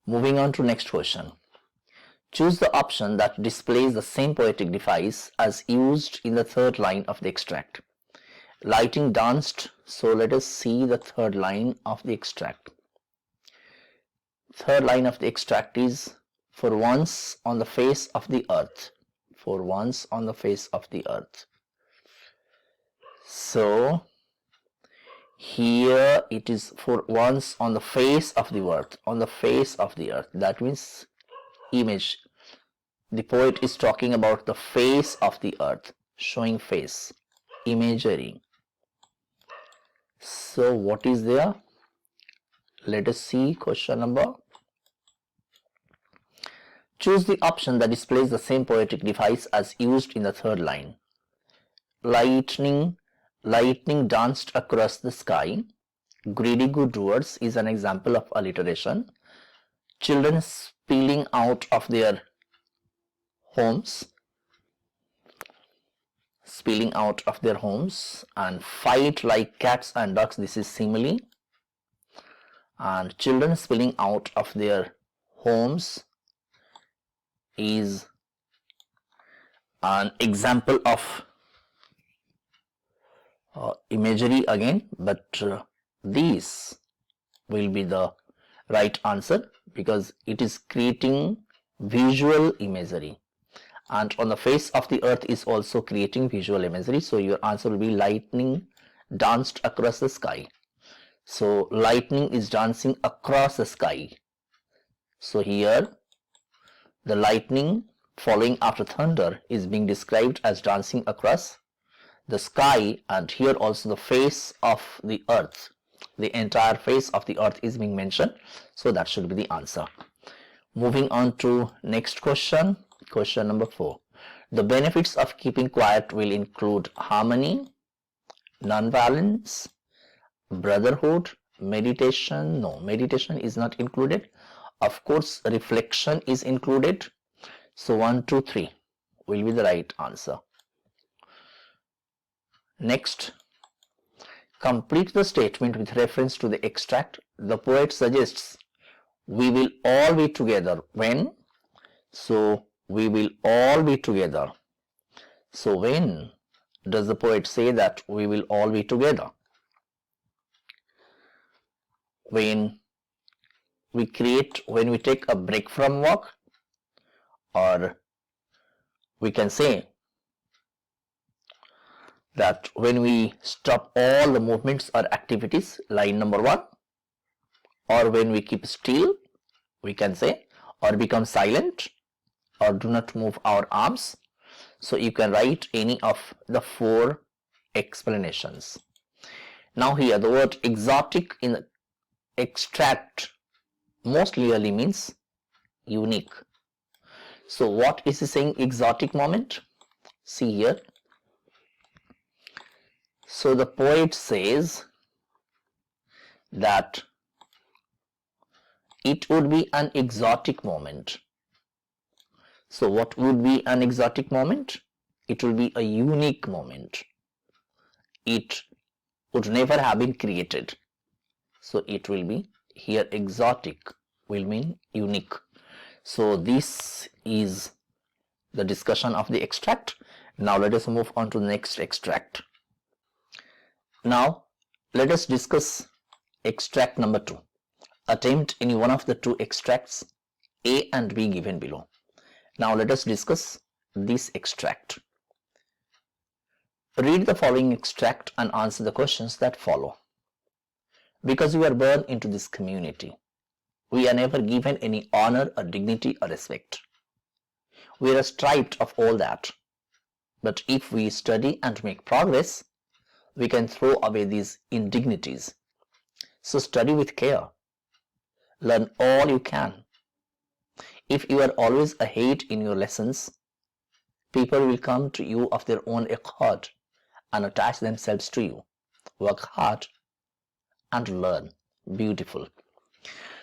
Moving on to next question. Choose the option that displays the same poetic device as used in the third line of the extract. Lighting danced, so let us see the third line of the extract. Third line of the extract is, for once on the face of the earth. For once on the face of the earth. So here it is for once on the face of the earth, on the face of the earth. That means image. The poet is talking about the face of the earth, showing face, imagery. So what is there? Let us see question number. Choose the option that displays the same poetic device as used in the third line. Lightning danced across the sky. Greedy good doers is an example of alliteration. Children spilling out of their homes, and fight like cats and dogs, this is simile. And children spilling out of their homes is an example of imagery again, but these will be the right answer because it is creating visual imagery, and on the face of the earth is also creating visual imagery. So your answer will be lightning danced across the sky. So lightning is dancing across the sky. So here the lightning following after thunder is being described as dancing across the sky, and here also the face of the earth, the entire face of the earth is being mentioned. So that should be the answer. Moving on to next question, question number 4. The benefits of keeping quiet will include harmony, non-violence, brotherhood, meditation. No, meditation is not included. Of course, reflection is included. So 1, 2, 3 will be the right answer. Next, complete the statement with reference to the extract. The poet suggests we will all be together when. So we will all be together. So when does the poet say that we will all be together? When we take a break from work, or we can say that when we stop all the movements or activities, line number 1, or when we keep still, we can say, or become silent, or do not move our arms. So you can write any of the 4 explanations. Now here the word exotic in the extract most clearly means unique. So what is he saying? Exotic moment. See here. So the poet says that it would be an exotic moment. So what would be an exotic moment? It will be a unique moment. It would never have been created. So it will be here exotic will mean unique. So this is the discussion of the extract. Now let us move on to the next extract. Now let us discuss extract number 2. Attempt any one of the 2 extracts A and B given below. Now let us discuss this extract. Read the following extract and answer the questions that follow. Because we are born into this community, we are never given any honor or dignity or respect. We are stripped of all that. But if we study and make progress, we can throw away these indignities. So study with care. Learn all you can. If you are always ahead in your lessons, people will come to you of their own accord and attach themselves to you. Work hard and learn. Beautiful.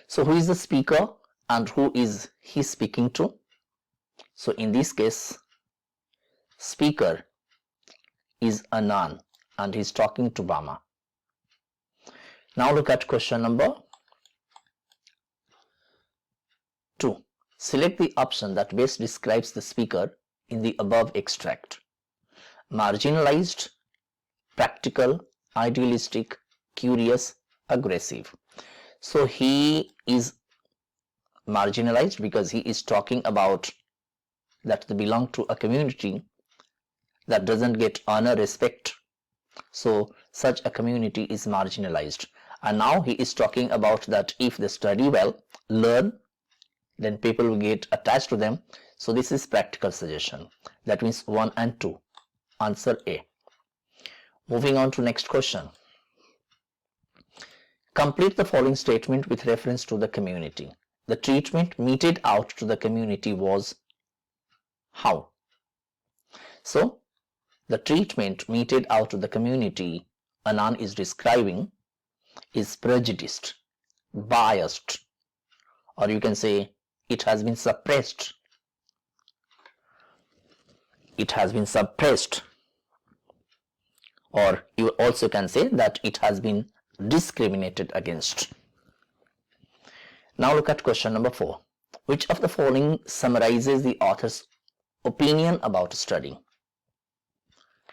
So who is the speaker and who is he speaking to? So in this case, speaker is Anand and he's talking to Brahma. Now look at question number 2. Select the option that best describes the speaker in the above extract. Marginalized, practical, idealistic, curious, aggressive. So he is marginalized because he is talking about that they belong to a community that doesn't get honor, respect. So such a community is marginalized. And now he is talking about that if they study well, learn, then people will get attached to them. So this is practical suggestion. That means 1 and 2. Answer A. Moving on to next question. Complete the following statement with reference to the community. The treatment meted out to the community was how? So the treatment meted out to the community Anand is describing is prejudiced, biased, or you can say it has been suppressed. It has been suppressed, or you also can say that it has been discriminated against. Now look at question number 4. Which of the following summarizes the author's opinion about studying?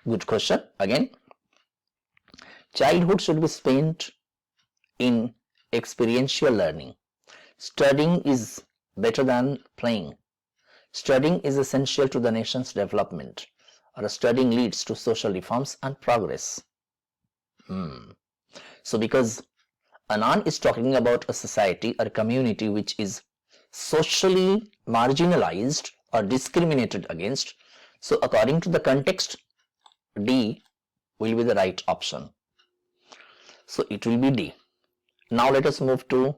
Good question. Again, childhood should be spent in experiential learning. Studying is better than playing. Studying is essential to the nation's development, or studying leads to social reforms and progress. So because Anand is talking about a society or a community which is socially marginalized or discriminated against, so according to the context, D will be the right option. So it will be D. Now let us move to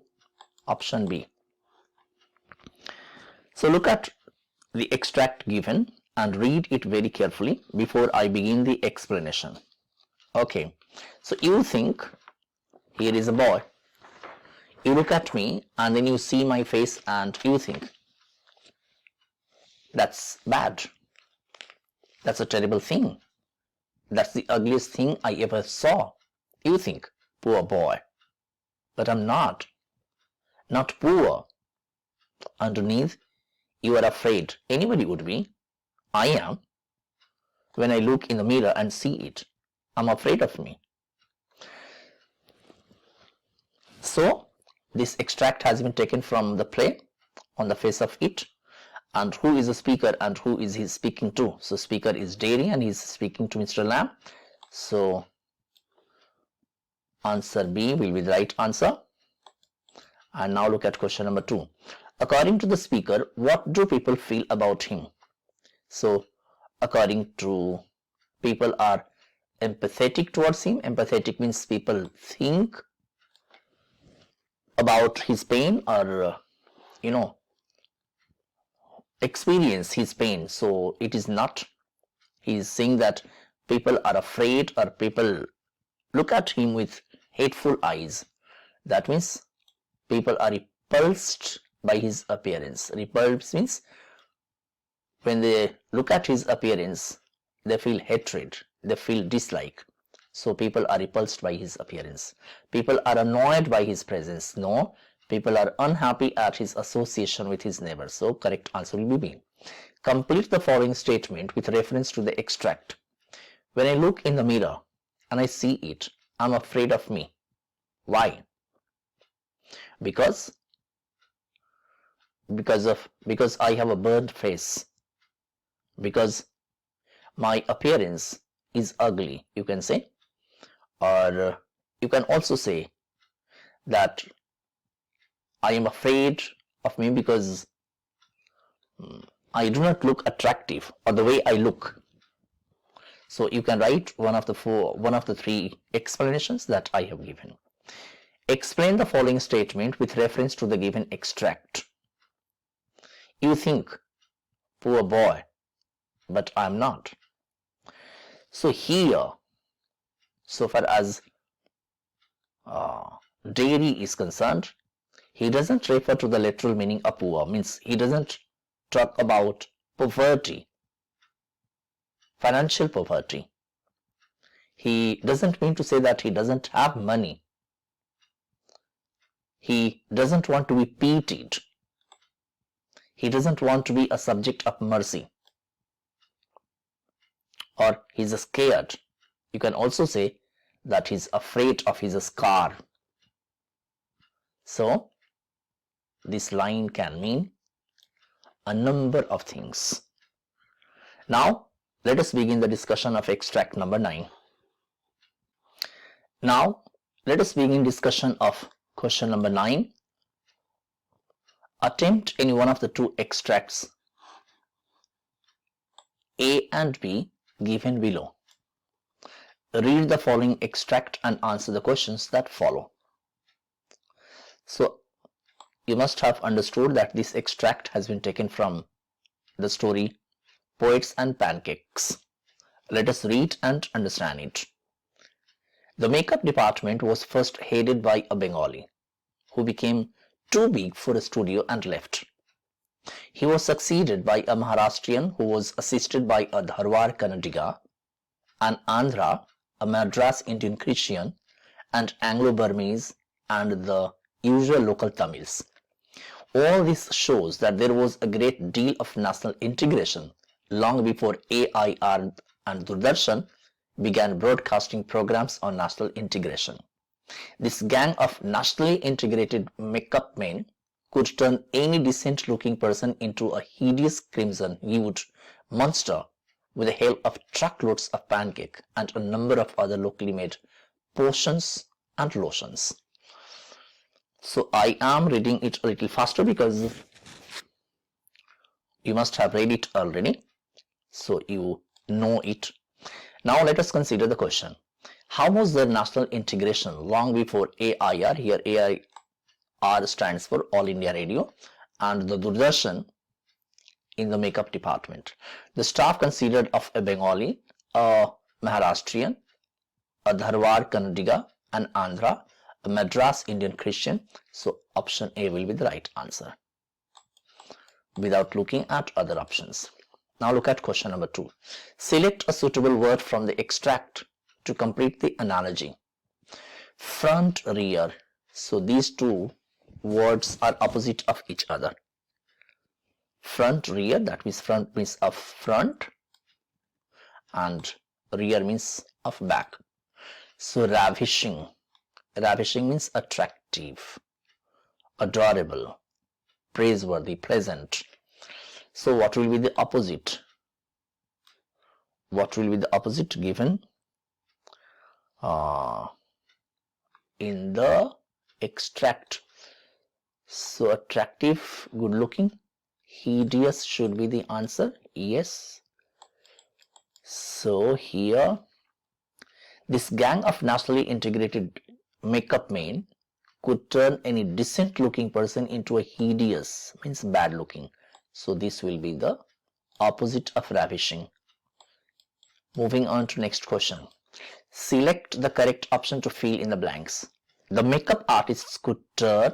option B. So look at the extract given and read it very carefully before I begin the explanation. Okay, so you think here is a boy. You look at me and then you see my face and you think that's bad. That's a terrible thing. That's the ugliest thing I ever saw. You think, poor boy. But I'm not poor. Underneath, you are afraid. Anybody would be. I am. When I look in the mirror and see it, I'm afraid of me. So, this extract has been taken from the play On the Face of It. And who is the speaker and who is he speaking to? So, speaker is Derry and he's speaking to Mr. Lamb. So, answer B will be the right answer. And now look at question number 2. According to the speaker, what do people feel about him? So, according to people are empathetic towards him. Empathetic means people think about his pain or, experience his pain. So, it is not, he is saying that people are afraid or people look at him with hateful eyes. That means people are repulsed by his appearance. Repulsed means when they look at his appearance, they feel hatred, they feel dislike. So people are repulsed by his appearance. People are annoyed by his presence. No, people are unhappy at his association with his neighbors. So correct answer will be B. Complete the following statement with reference to the extract. When I look in the mirror and I see it, I'm afraid of me. Why? Because I have a burned face. Because my appearance is ugly, you can say. Or you can also say that I am afraid of me because I do not look attractive, or the way I look. So you can write one of the three explanations that I have given. Explain the following statement with reference to the given extract. You think, poor boy, but I am not. So here, so far as dairy is concerned, he doesn't refer to the literal meaning of poor, means he doesn't talk about poverty, financial poverty. He doesn't mean to say that he doesn't have money. He doesn't want to be pitied. He doesn't want to be a subject of mercy. Or he's scared. You can also say that he's afraid of his scar. So this line can mean a number of things. Now let us begin the discussion of extract number 9. Now let us begin discussion of question number 9. Attempt any one of the two extracts A and B given below. Read the following extract and answer the questions that follow. So you must have understood that this extract has been taken from the story Poets and Pancakes. Let us read and understand it. The makeup department was first headed by a Bengali who became too big for a studio and left. He was succeeded by a Maharashtrian who was assisted by a Dharwar Kannadiga, an Andhra, a Madras Indian Christian, and Anglo-Burmese, and the usual local Tamils. All this shows that there was a great deal of national integration long before AIR and Doordarshan began broadcasting programs on national integration. This gang of nationally integrated makeup men could turn any decent-looking person into a hideous crimson-hued monster with the help of truckloads of pancake and a number of other locally made potions and lotions. So I am reading it a little faster because you must have read it already, so you know it. Now let us consider the question. How was the national integration long before AIR? Here AIR stands for All India Radio, and the Doordarshan in the makeup department. The staff consisted of a Bengali, a Maharashtrian, a Dharwar Kannadiga, an Andhra, a Madras Indian Christian. So option A will be the right answer without looking at other options. Now look at question number 2. Select a suitable word from the extract to complete the analogy. Front, rear. So these two words are opposite of each other. Front, rear, that means front means of front and rear means of back. So ravishing. Ravishing means attractive, adorable, praiseworthy, pleasant. So what will be the opposite? What will be the opposite given in the extract? So attractive, good looking, hideous should be the answer. Yes. So here this gang of nationally integrated makeup men could turn any decent looking person into a hideous, means bad looking. So this will be the opposite of ravishing. Moving on to next question. Select the correct option to fill in the blanks. The makeup artists could turn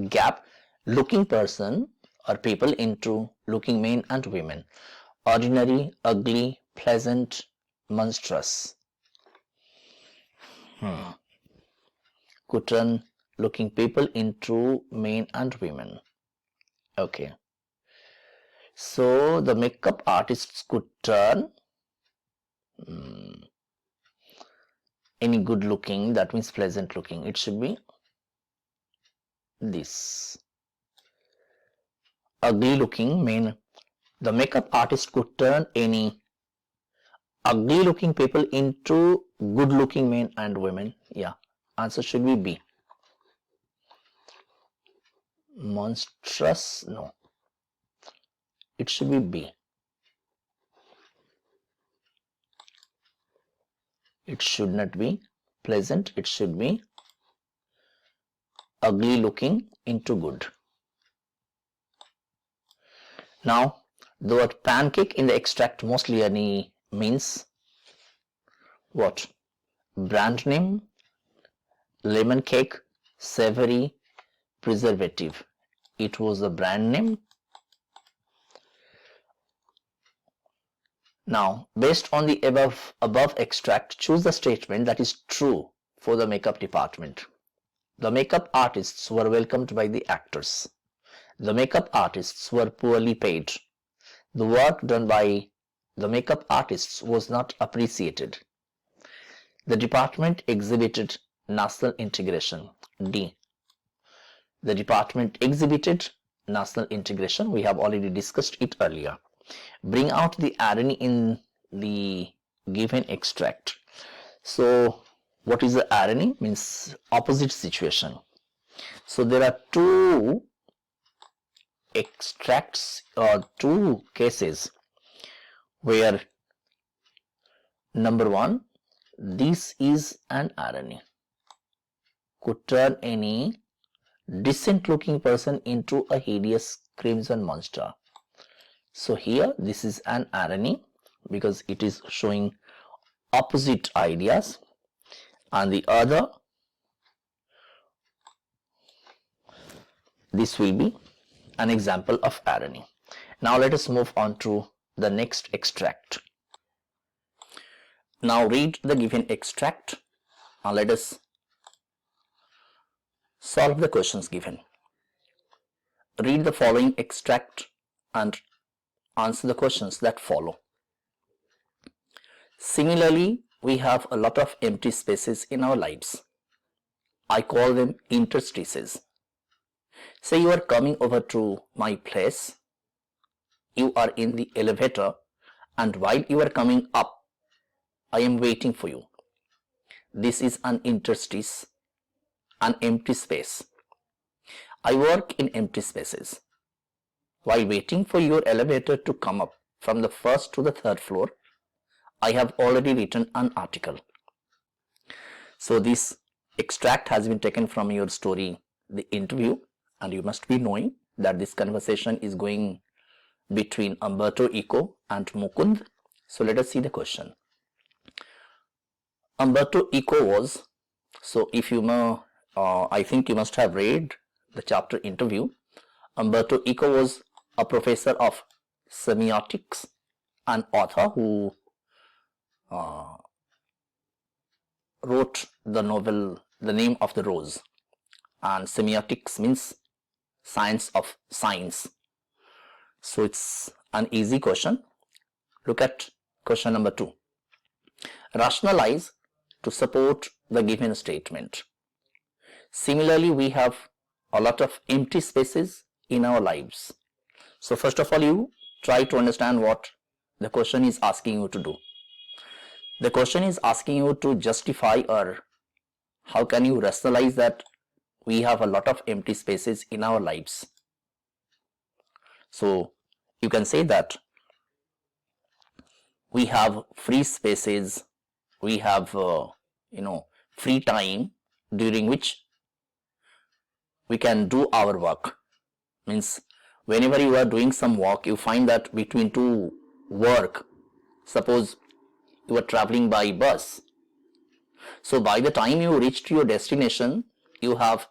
gap looking person or people into looking men and women. Ordinary, ugly, pleasant, monstrous. Could turn looking people into men and women. Okay. So the makeup artists could turn any good looking, that means pleasant looking. It should be this. Ugly looking men. The makeup artist could turn any ugly looking people into good looking men and women? Yeah, answer should be B. Monstrous? No, it should be B. It should not be pleasant, it should be ugly looking into good. Now, the word pancake in the extract most clearly means what? Brand name, lemon cake, savory, preservative. It was a brand name. Now, based on the above extract, choose the statement that is true for the makeup department. The makeup artists were welcomed by the actors. The makeup artists were poorly paid. The work done by the makeup artists was not appreciated. The department exhibited national integration. D. The department exhibited national integration. We have already discussed it earlier. Bring out the irony in the given extract. So what is the irony? Means opposite situation. So there are two extracts or two cases where number one, this is an irony, could turn any decent looking person into a hideous crimson monster. So here this is an irony because it is showing opposite ideas, and the other, this will be an example of irony. Now let us move on to the next extract. Now read the given extract and let us solve the questions given. Read the following extract and answer the questions that follow. Similarly, we have a lot of empty spaces in our lives. I call them interstices. Say you are coming over to my place. You are in the elevator, and while you are coming up, I am waiting for you. This is an interstice, an empty space. I work in empty spaces. While waiting for your elevator to come up from the first to the third floor, I have already written an article. So this extract has been taken from your story, The Interview, and you must be knowing that this conversation is going between Umberto Eco and Mukund. So let us see the question. Umberto Eco was, so if you know, I think you must have read the chapter Interview. Umberto Eco was a professor of semiotics, an author who wrote the novel The Name of the Rose, and semiotics means science of signs. So it's an easy question. Look at question number 2. Rationalize to support the given statement. Similarly, we have a lot of empty spaces in our lives. So first of all, you try to understand what the question is asking you to do. The question is asking you to justify, or how can you rationalize that we have a lot of empty spaces in our lives. So you can say that we have free spaces, we have free time during which we can do our work. Means whenever you are doing some work, you find that between two work, suppose you are traveling by bus, so by the time you reach to your destination, you have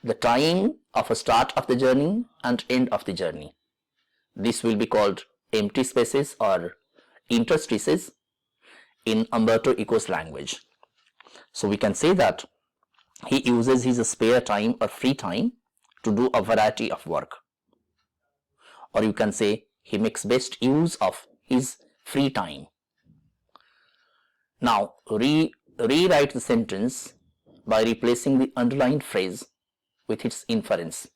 the time of a start of the journey and end of the journey. This will be called empty spaces or interstices in Umberto Eco's language. So we can say that he uses his spare time or free time to do a variety of work. Or you can say he makes best use of his free time. Now rewrite the sentence by replacing the underlined phrase with its inference.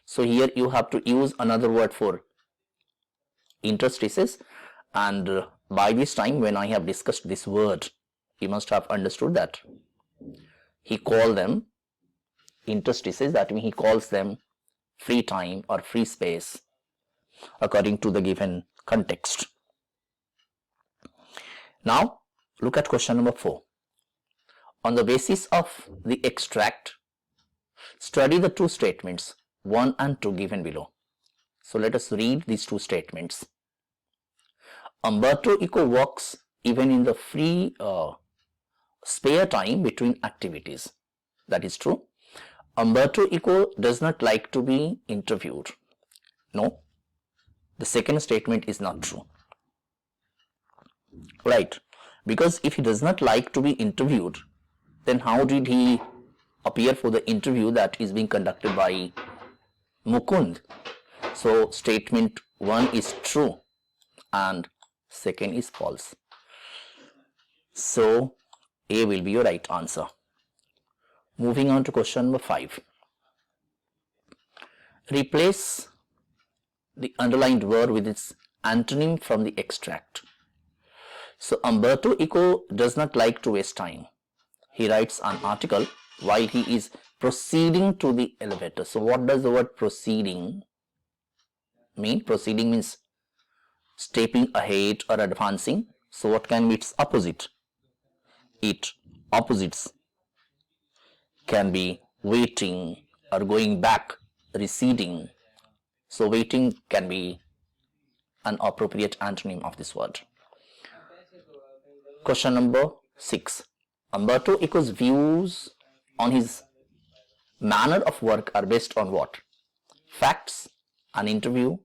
So here you have to use another word for interstices, and By this time, when I have discussed this word, you must have understood that he called them interstices. That means he calls them free time or free space according to the given context. Now, look at question number 4. On the basis of the extract, study the two statements 1 and 2 given below. So let us read these two statements. Umberto Eco works even in the free spare time between activities. That is true. Umberto Eco does not like to be interviewed. No, the second statement is not true. Right, because if he does not like to be interviewed, then how did he appear for the interview that is being conducted by Mukund? So statement 1 is true and second is false. So A will be your right answer. Moving on to question number 5. Replace the underlined word with its antonym from the extract. So Umberto Eco does not like to waste time. He writes an article while he is proceeding to the elevator. So what does the word proceeding mean? Proceeding means stepping ahead or advancing. So what can be its opposite? It opposites can be waiting or going back, receding. So waiting can be an appropriate antonym of this word. Question number 6. Umberto Eco's views on his manner of work are based on what? Facts, an interview,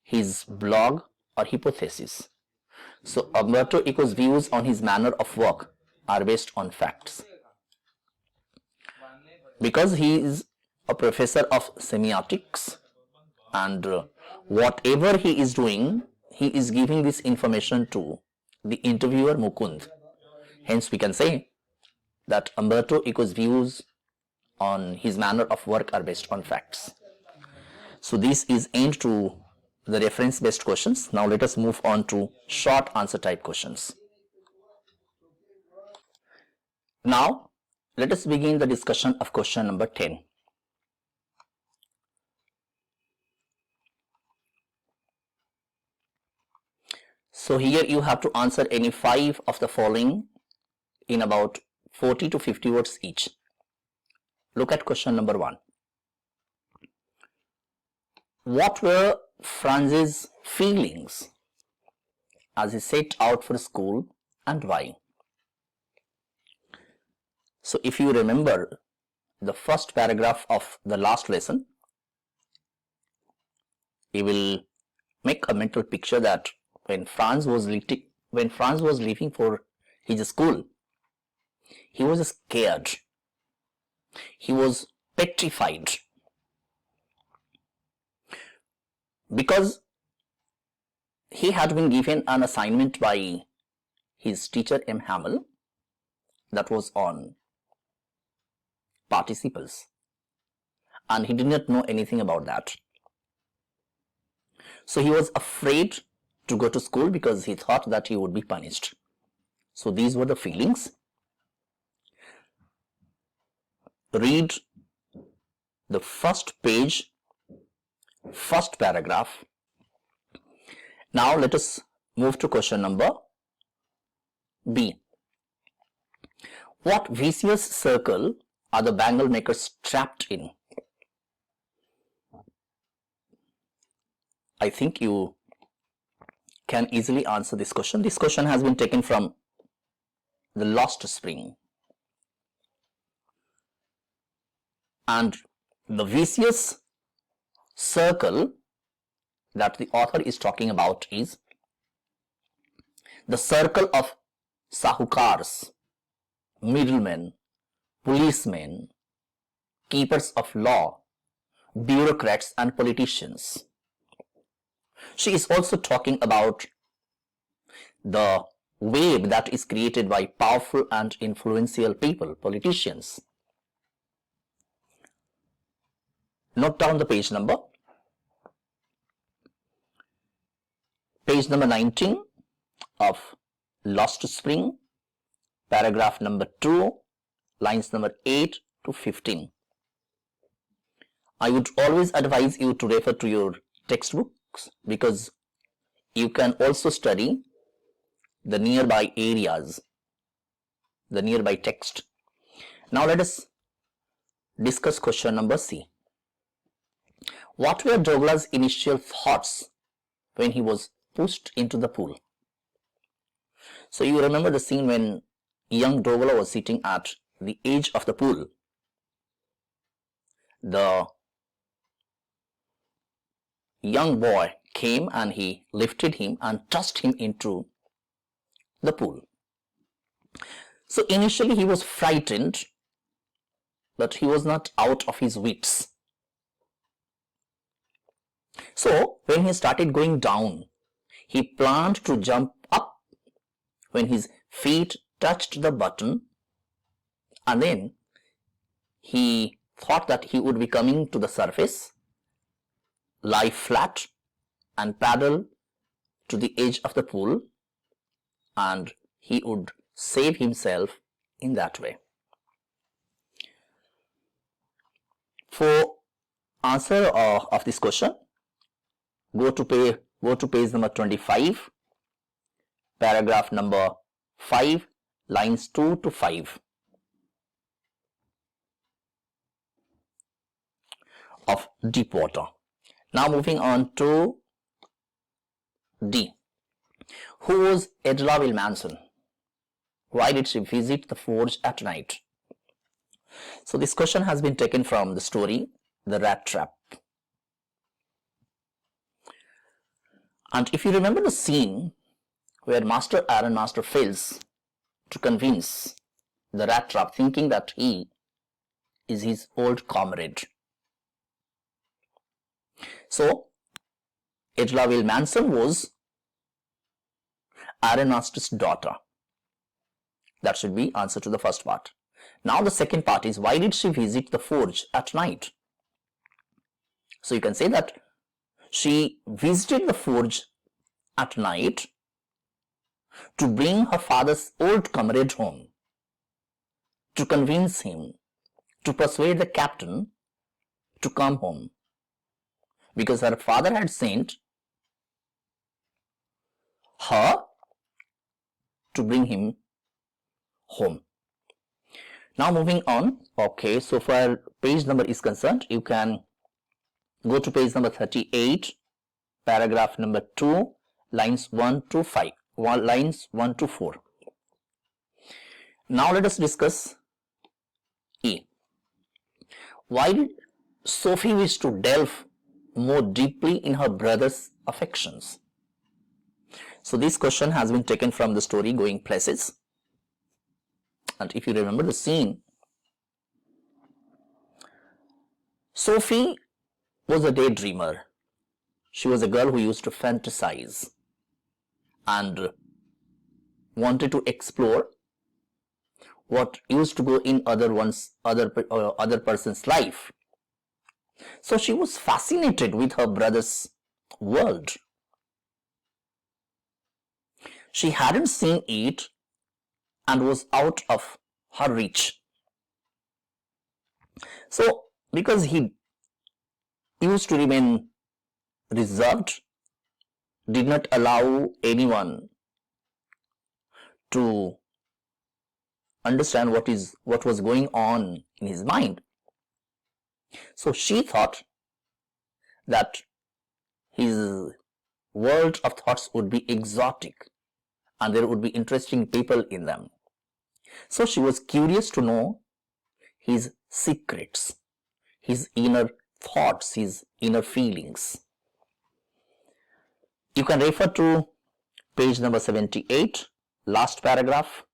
his blog, or hypothesis. So Umberto Eco's views on his manner of work are based on facts. Because he is a professor of semiotics and whatever he is doing, he is giving this information to the interviewer Mukund. Hence we can say that Umberto Eco's views on his manner of work are based on facts. So this is end to the reference based questions. Now let us move on to short answer type questions. Now let us begin the discussion of question number 10. So here you have to answer any 5 of the following in about 40 to 50 words each. Look at question number 1. What were Franz's feelings as he set out for school and why? So if you remember the first paragraph of the last lesson, you will make a mental picture that when Franz was leaving for his school, he was scared. He was petrified. Because he had been given an assignment by his teacher M. Hamel that was on participles, and he did not know anything about that. So he was afraid to go to school because he thought that he would be punished. So these were the feelings. Read the first page, first paragraph. Now let us move to question number B. What vicious circle are the bangle makers trapped in? I think you can easily answer this question. This question has been taken from The Lost Spring. And the vicious circle that the author is talking about is the circle of sahukars, middlemen, policemen, keepers of law, bureaucrats and politicians. She is also talking about the web that is created by powerful and influential people, politicians. Note down the page number. Page number 19. of Lost Spring, paragraph number 2, lines number 8 to 15. I would always advise you to refer to your textbooks because you can also study the nearby areas, the nearby text. Now let us discuss question number C. What were Douglas' initial thoughts when he was pushed into the pool? So you remember the scene when young Douglas was sitting at the edge of the pool. The young boy came and he lifted him and tossed him into the pool. So initially he was frightened, but he was not out of his wits. So when he started going down, he planned to jump up when his feet touched the bottom, and then he thought that he would be coming to the surface, lie flat and paddle to the edge of the pool, and he would save himself in that way. For answer of this question, go to page number 25, paragraph number 5, lines 2 to 5 of deep water. Now moving on to D. Who was Edla Wilmanson? Why did she visit the forge at night? So this question has been taken from the story The Rat Trap. And if you remember the scene where Master Master fails to convince the rat trap, thinking that he is his old comrade. So Edla Wilmanson was Master's daughter. That should be answer to the first part. Now the second part is, why did she visit the forge at night? So you can say that she visited the forge at night to bring her father's old comrade home, to convince him, to persuade the captain to come home, because her father had sent her to bring him home. Now moving on, okay, so far page number is concerned, you can go to page number 38, paragraph number 2, lines 1 to 5, lines 1 to 4. Now let us discuss E. Why did Sophie wish to delve more deeply in her brother's affections? So this question has been taken from the story Going Places. And if you remember the scene, Sophie was a daydreamer. She was a girl who used to fantasize and wanted to explore what used to go in other person's life. So she was fascinated with her brother's world. She hadn't seen it and was out of her reach. So because he used to remain reserved, did not allow anyone to understand what was going on in his mind. So she thought that his world of thoughts would be exotic and there would be interesting people in them. So she was curious to know his secrets, his inner thoughts, his inner feelings. You can refer to page number 78, last paragraph,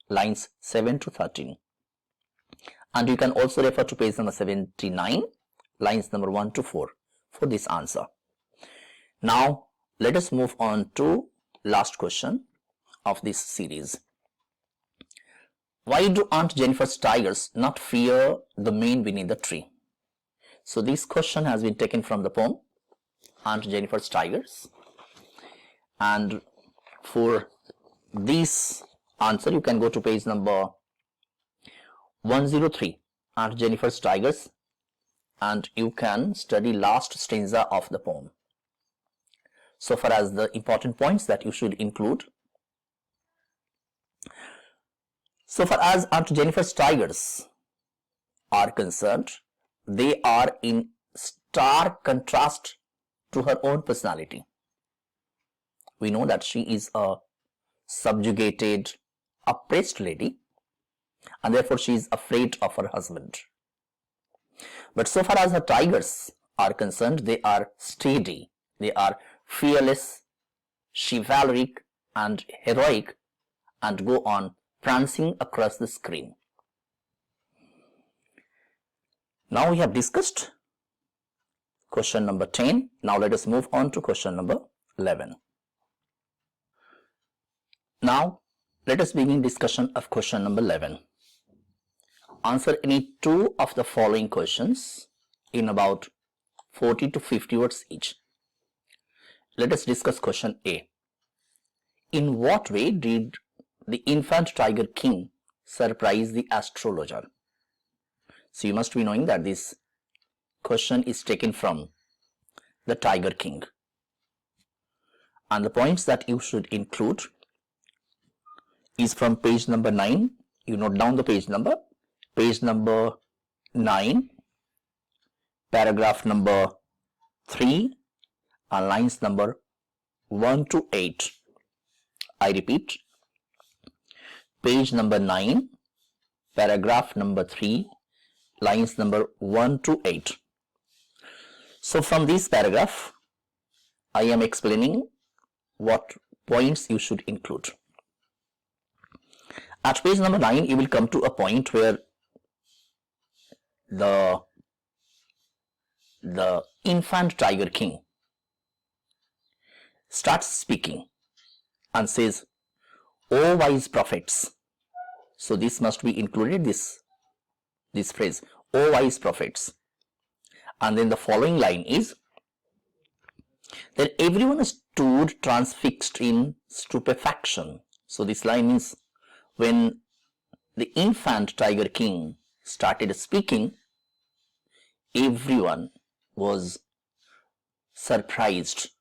lines 7 to 13. And you can also refer to page number 79, lines number 1 to 4 for this answer. Now let us move on to last question of this series. Why do Aunt Jennifer's tigers not fear the man beneath the tree? So this question has been taken from the poem Aunt Jennifer's Tigers. And For this answer, you can go to page number 103 Aunt Jennifer's Tigers, and you can study last stanza of the poem. So far as the important points that you should include. So far as Aunt Jennifer's Tigers are concerned, they are in stark contrast to her own personality. We know that she is a subjugated, oppressed lady, and therefore she is afraid of her husband. But so far as her tigers are concerned, they are steady, they are fearless, chivalric and heroic, and go on prancing across the screen. Now we have discussed question number 10. Now let us move on to question number 11. Now let us begin discussion of question number 11. Answer any two of the following questions in about 40 to 50 words each. Let us discuss question A. In what way did the infant tiger king surprise the astrologer? So you must be knowing that this question is taken from the Tiger King. And the points that you should include is from page number 9. You note down the page number. Page number 9, paragraph number 3, and lines number 1 to 8. I repeat, page number 9, paragraph number 3, lines number 1 to 8. So from this paragraph, I am explaining what points you should include. At page number 9, you will come to a point where the infant tiger king starts speaking and says, "O wise prophets." So this must be included, this phrase, "O wise prophets." And then the following line is that everyone stood transfixed in stupefaction. So this line means when the infant tiger king started speaking, everyone was surprised.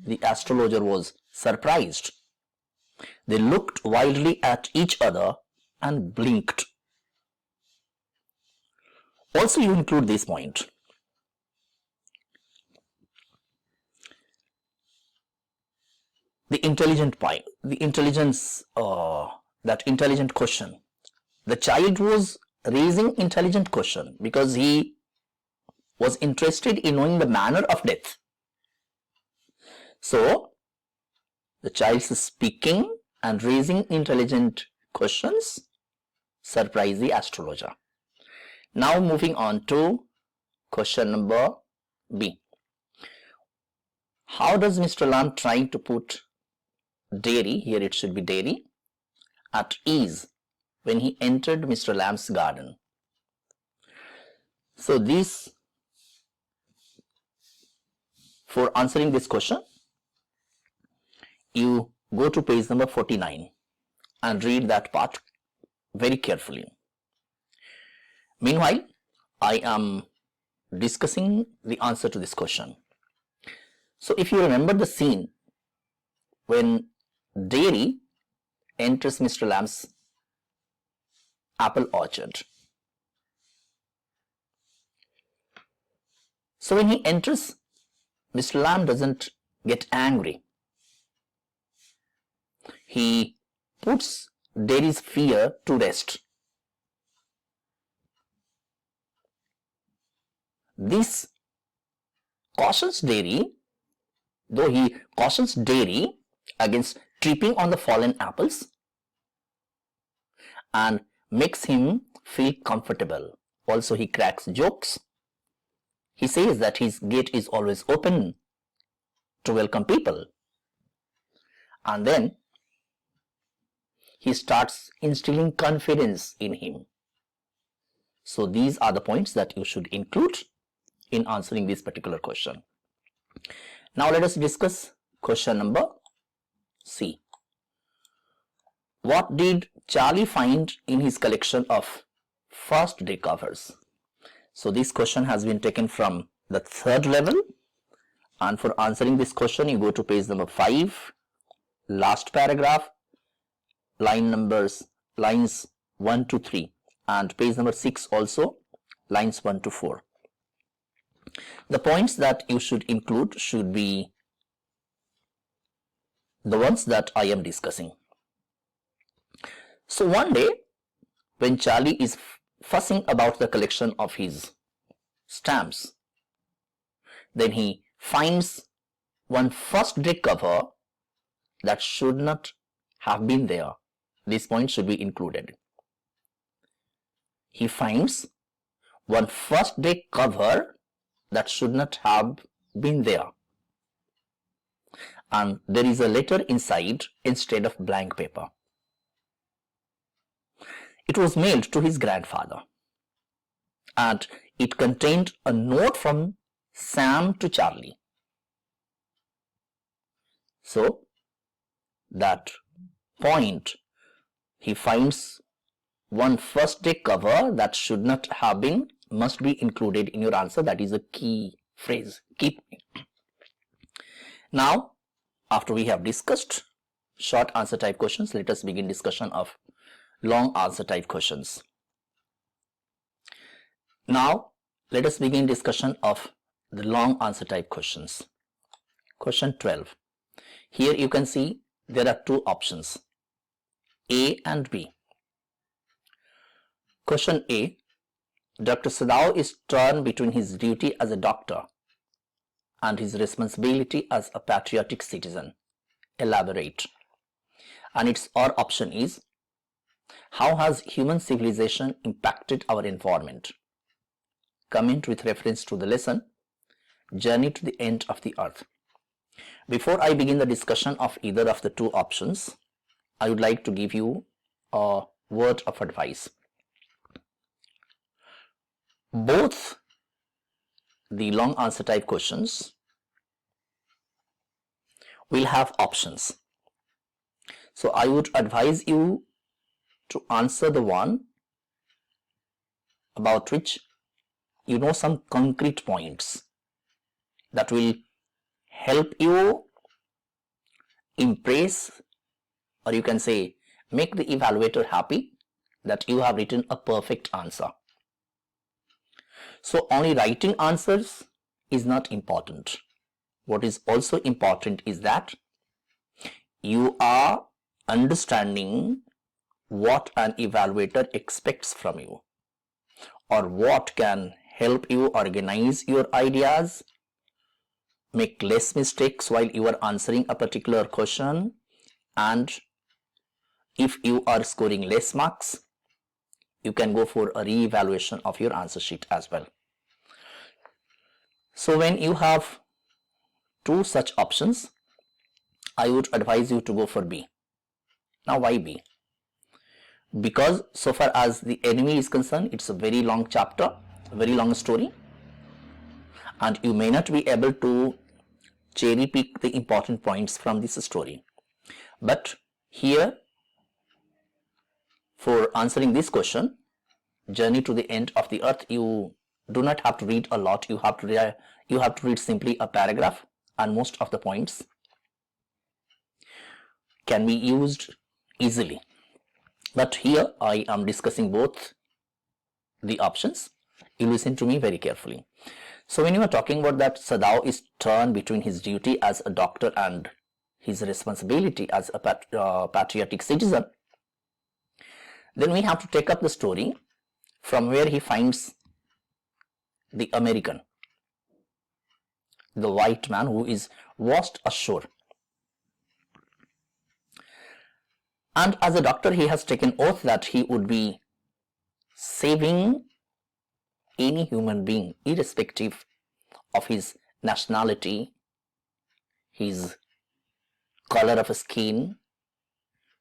The astrologer was surprised. They looked wildly at each other and blinked. Also, you include this point. The intelligent point, the intelligence, that intelligent question. The child was raising intelligent question because he was interested in knowing the manner of death. So, the child is speaking and raising intelligent questions surprise the astrologer. Now moving on to question number B. How does Mr. Lamb try to put Dairy, here it should be Dairy, at ease when he entered Mr. Lamb's garden? So for answering this question, you go to page number 49 and read that part very carefully. Meanwhile, I am discussing the answer to this question. So if you remember the scene when Dairy enters Mr. Lamb's apple orchard. So when he enters, Mr. Lamb doesn't get angry. He puts Dairy's fear to rest. This cautions Dairy, though he cautions Dairy against tripping on the fallen apples, and makes him feel comfortable. Also, he cracks jokes. He says that his gate is always open to welcome people. And then he starts instilling confidence in him. So these are the points that you should include in answering this particular question. Now let us discuss question number C. What did Charlie find in his collection of first day covers? So this question has been taken from the third level, and for answering this question you go to page number 5, last paragraph, lines 1 to 3, and page number 6 also, lines 1 to 4. The points that you should include should be the ones that I am discussing. So one day, when Charlie is fussing about the collection of his stamps, then he finds one first day cover that should not have been there. This point should be included. He finds one first day cover that should not have been there, and there is a letter inside instead of blank paper. It was mailed to his grandfather, and it contained a note from Sam to Charlie. So that point, he finds one first day cover that should not have been, must be included in your answer. That is a key phrase, key point. Now, after we have discussed short answer type questions, let us begin discussion of long answer type questions. Now, let us begin discussion of the long answer type questions. Question 12. Here you can see there are two options, A and B. Question A. Dr. Sadao is torn between his duty as a doctor and his responsibility as a patriotic citizen. Elaborate. And its or option is, how has human civilization impacted our environment? Comment with reference to the lesson, Journey to the End of the Earth. Before I begin the discussion of either of the two options, I would like to give you a word of advice. Both the long answer type questions will have options. So I would advise you to answer the one about which you know some concrete points that will help you impress, or you can say make the evaluator happy that you have written a perfect answer. So only writing answers is not important. What is also important is that you are understanding what an evaluator expects from you, or what can help you organize your ideas, make less mistakes while you are answering a particular question, and if you are scoring less marks, you can go for a re-evaluation of your answer sheet as well. So when you have two such options, I would advise you to go for B. Now why B? Because so far as the enemy is concerned, it's a very long chapter, a very long story, and you may not be able to cherry pick the important points from this story. But here, for answering this question, Journey to the End of the Earth, you do not have to read a lot. You have to read simply a paragraph, and most of the points can be used easily. But here I am discussing both the options. You listen to me very carefully. So when you are talking about that Sadao is torn between his duty as a doctor and his responsibility as a patriotic citizen, then we have to take up the story from where he finds the American, the white man who is washed ashore. And as a doctor, he has taken oath that he would be saving any human being, irrespective of his nationality, his color of skin,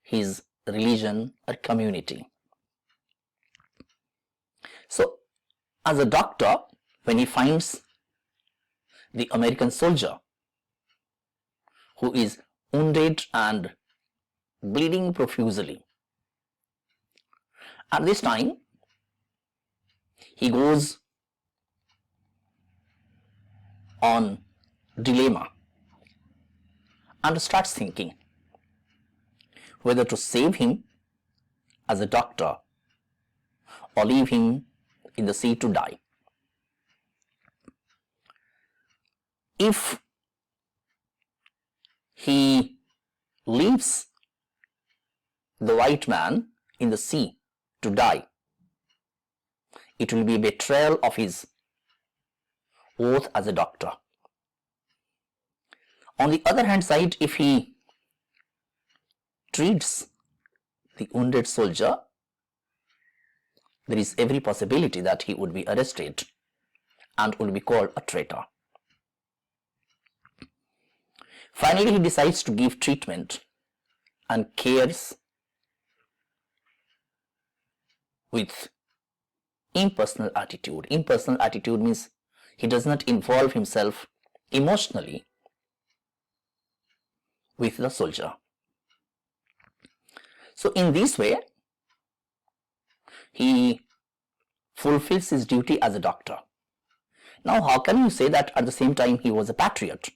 his religion or community. So, as a doctor, when he finds the American soldier who is wounded and bleeding profusely. At this time, he goes on dilemma and starts thinking whether to save him as a doctor or leave him in the sea to die. If he leaves the white man in the sea to die, it will be a betrayal of his oath as a doctor. On the other hand side, if he treats the wounded soldier, there is every possibility that he would be arrested and would be called a traitor. Finally, he decides to give treatment and cares with impersonal attitude. Impersonal attitude means he does not involve himself emotionally with the soldier. So in this way, he fulfills his duty as a doctor. Now, how can you say that at the same time he was a patriot?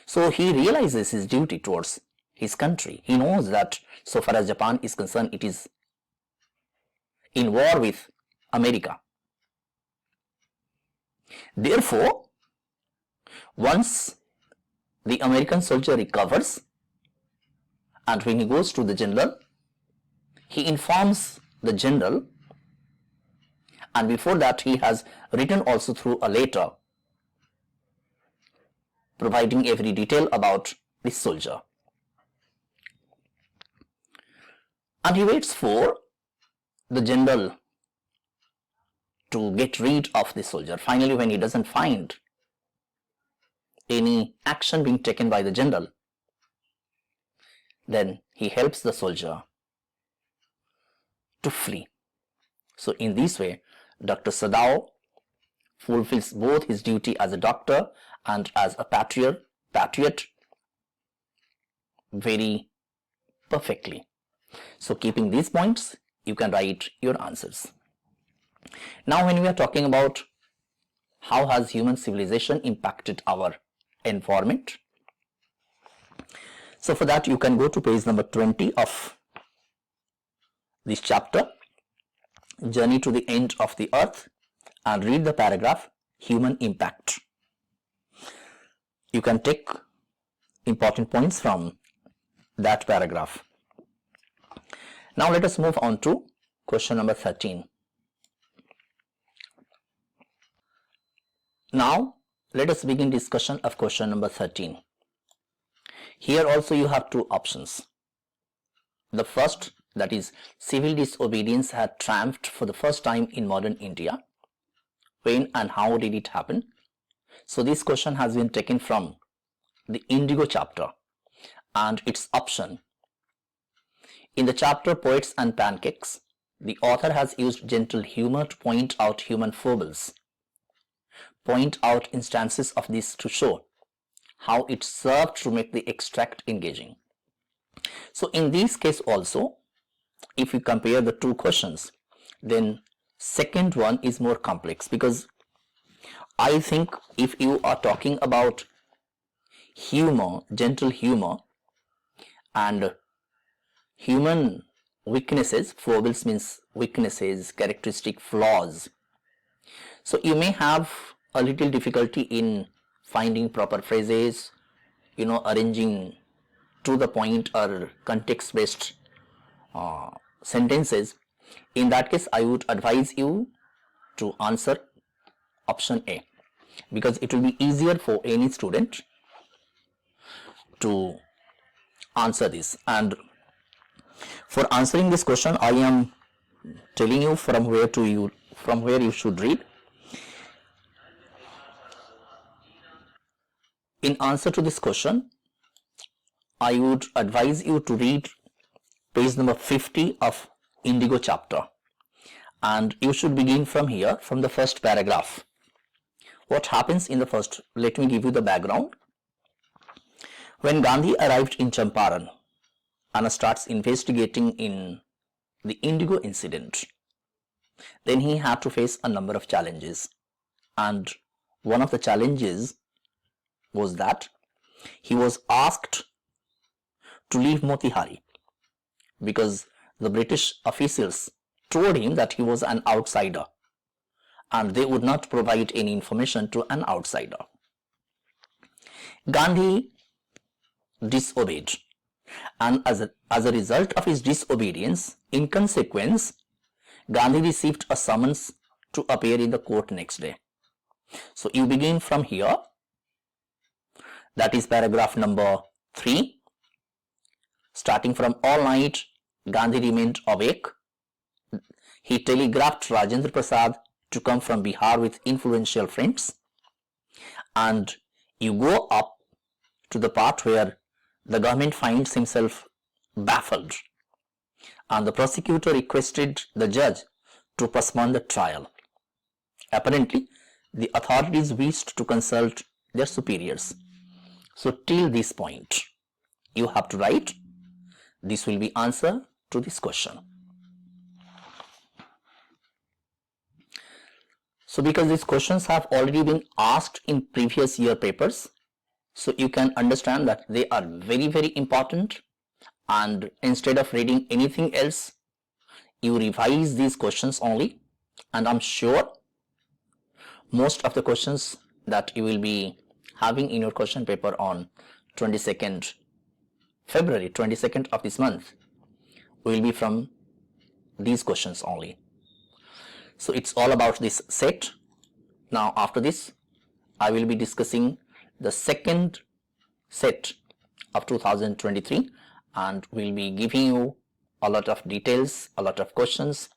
So he realizes his duty towards his country. He knows that so far as Japan is concerned, it is in war with America. Therefore, once the American soldier recovers and when he goes to the general, he informs the general, and before that he has written also through a letter providing every detail about this soldier. And he waits for the general to get rid of the soldier. Finally, when he doesn't find any action being taken by the general, then he helps the soldier to flee. So in this way, Dr. Sadao fulfills both his duty as a doctor and as a patriot very perfectly. So keeping these points, you can write your answers. Now when we are talking about how has human civilization impacted our environment, so for that you can go to page number 20 of this chapter, Journey to the End of the Earth, and read the paragraph Human Impact. You can take important points from that paragraph. Now let us move on to question number 13. Now let us begin discussion of question number 13. Here also you have two options. The first, that is, civil disobedience had triumphed for the first time in modern India. When and how did it happen? So this question has been taken from the Indigo chapter and its option. In the chapter Poets and Pancakes, the author has used gentle humor to point out human foibles, point out instances of this to show how it served to make the extract engaging. So in this case also, if you compare the two questions, then second one is more complex, because I think if you are talking about humor, gentle humor, and human weaknesses, foibles means weaknesses, characteristic flaws, so you may have a little difficulty in finding proper phrases, arranging to the point or context based sentences. In that case, I would advise you to answer option A, because it will be easier for any student to answer this. And for answering this question, I am telling you from where you should read. In answer to this question, I would advise you to read page number 50 of Indigo chapter, and you should begin from here, from the first paragraph. What happens in the first? Let me give you the background. When Gandhi arrived in Champaran and starts investigating in the Indigo incident, then he had to face a number of challenges. And one of the challenges was that he was asked to leave Motihari because the British officials told him that he was an outsider and they would not provide any information to an outsider. Gandhi disobeyed, and as a result of his disobedience, in consequence, Gandhi received a summons to appear in the court next day. So you begin from here, that is paragraph number 3. Starting from all night, Gandhi remained awake. He telegraphed Rajendra Prasad to come from Bihar with influential friends. And you go up to the part where the government finds himself baffled. And the prosecutor requested the judge to postpone the trial. Apparently, the authorities wished to consult their superiors. So till this point, you have to write, this will be answer to this question. So because these questions have already been asked in previous year papers, so you can understand that they are very, very important, and instead of reading anything else, you revise these questions only, and I'm sure most of the questions that you will be having in your question paper on 22nd February, 22nd of this month, will be from these questions only. So it's all about this set. Now after this, I will be discussing the second set of 2023 and will be giving you a lot of details, a lot of questions.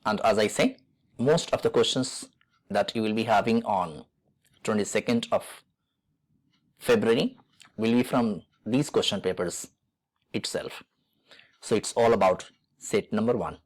And as I say, most of the questions that you will be having on 22nd of February will be from these question papers itself. So it's all about set number 1.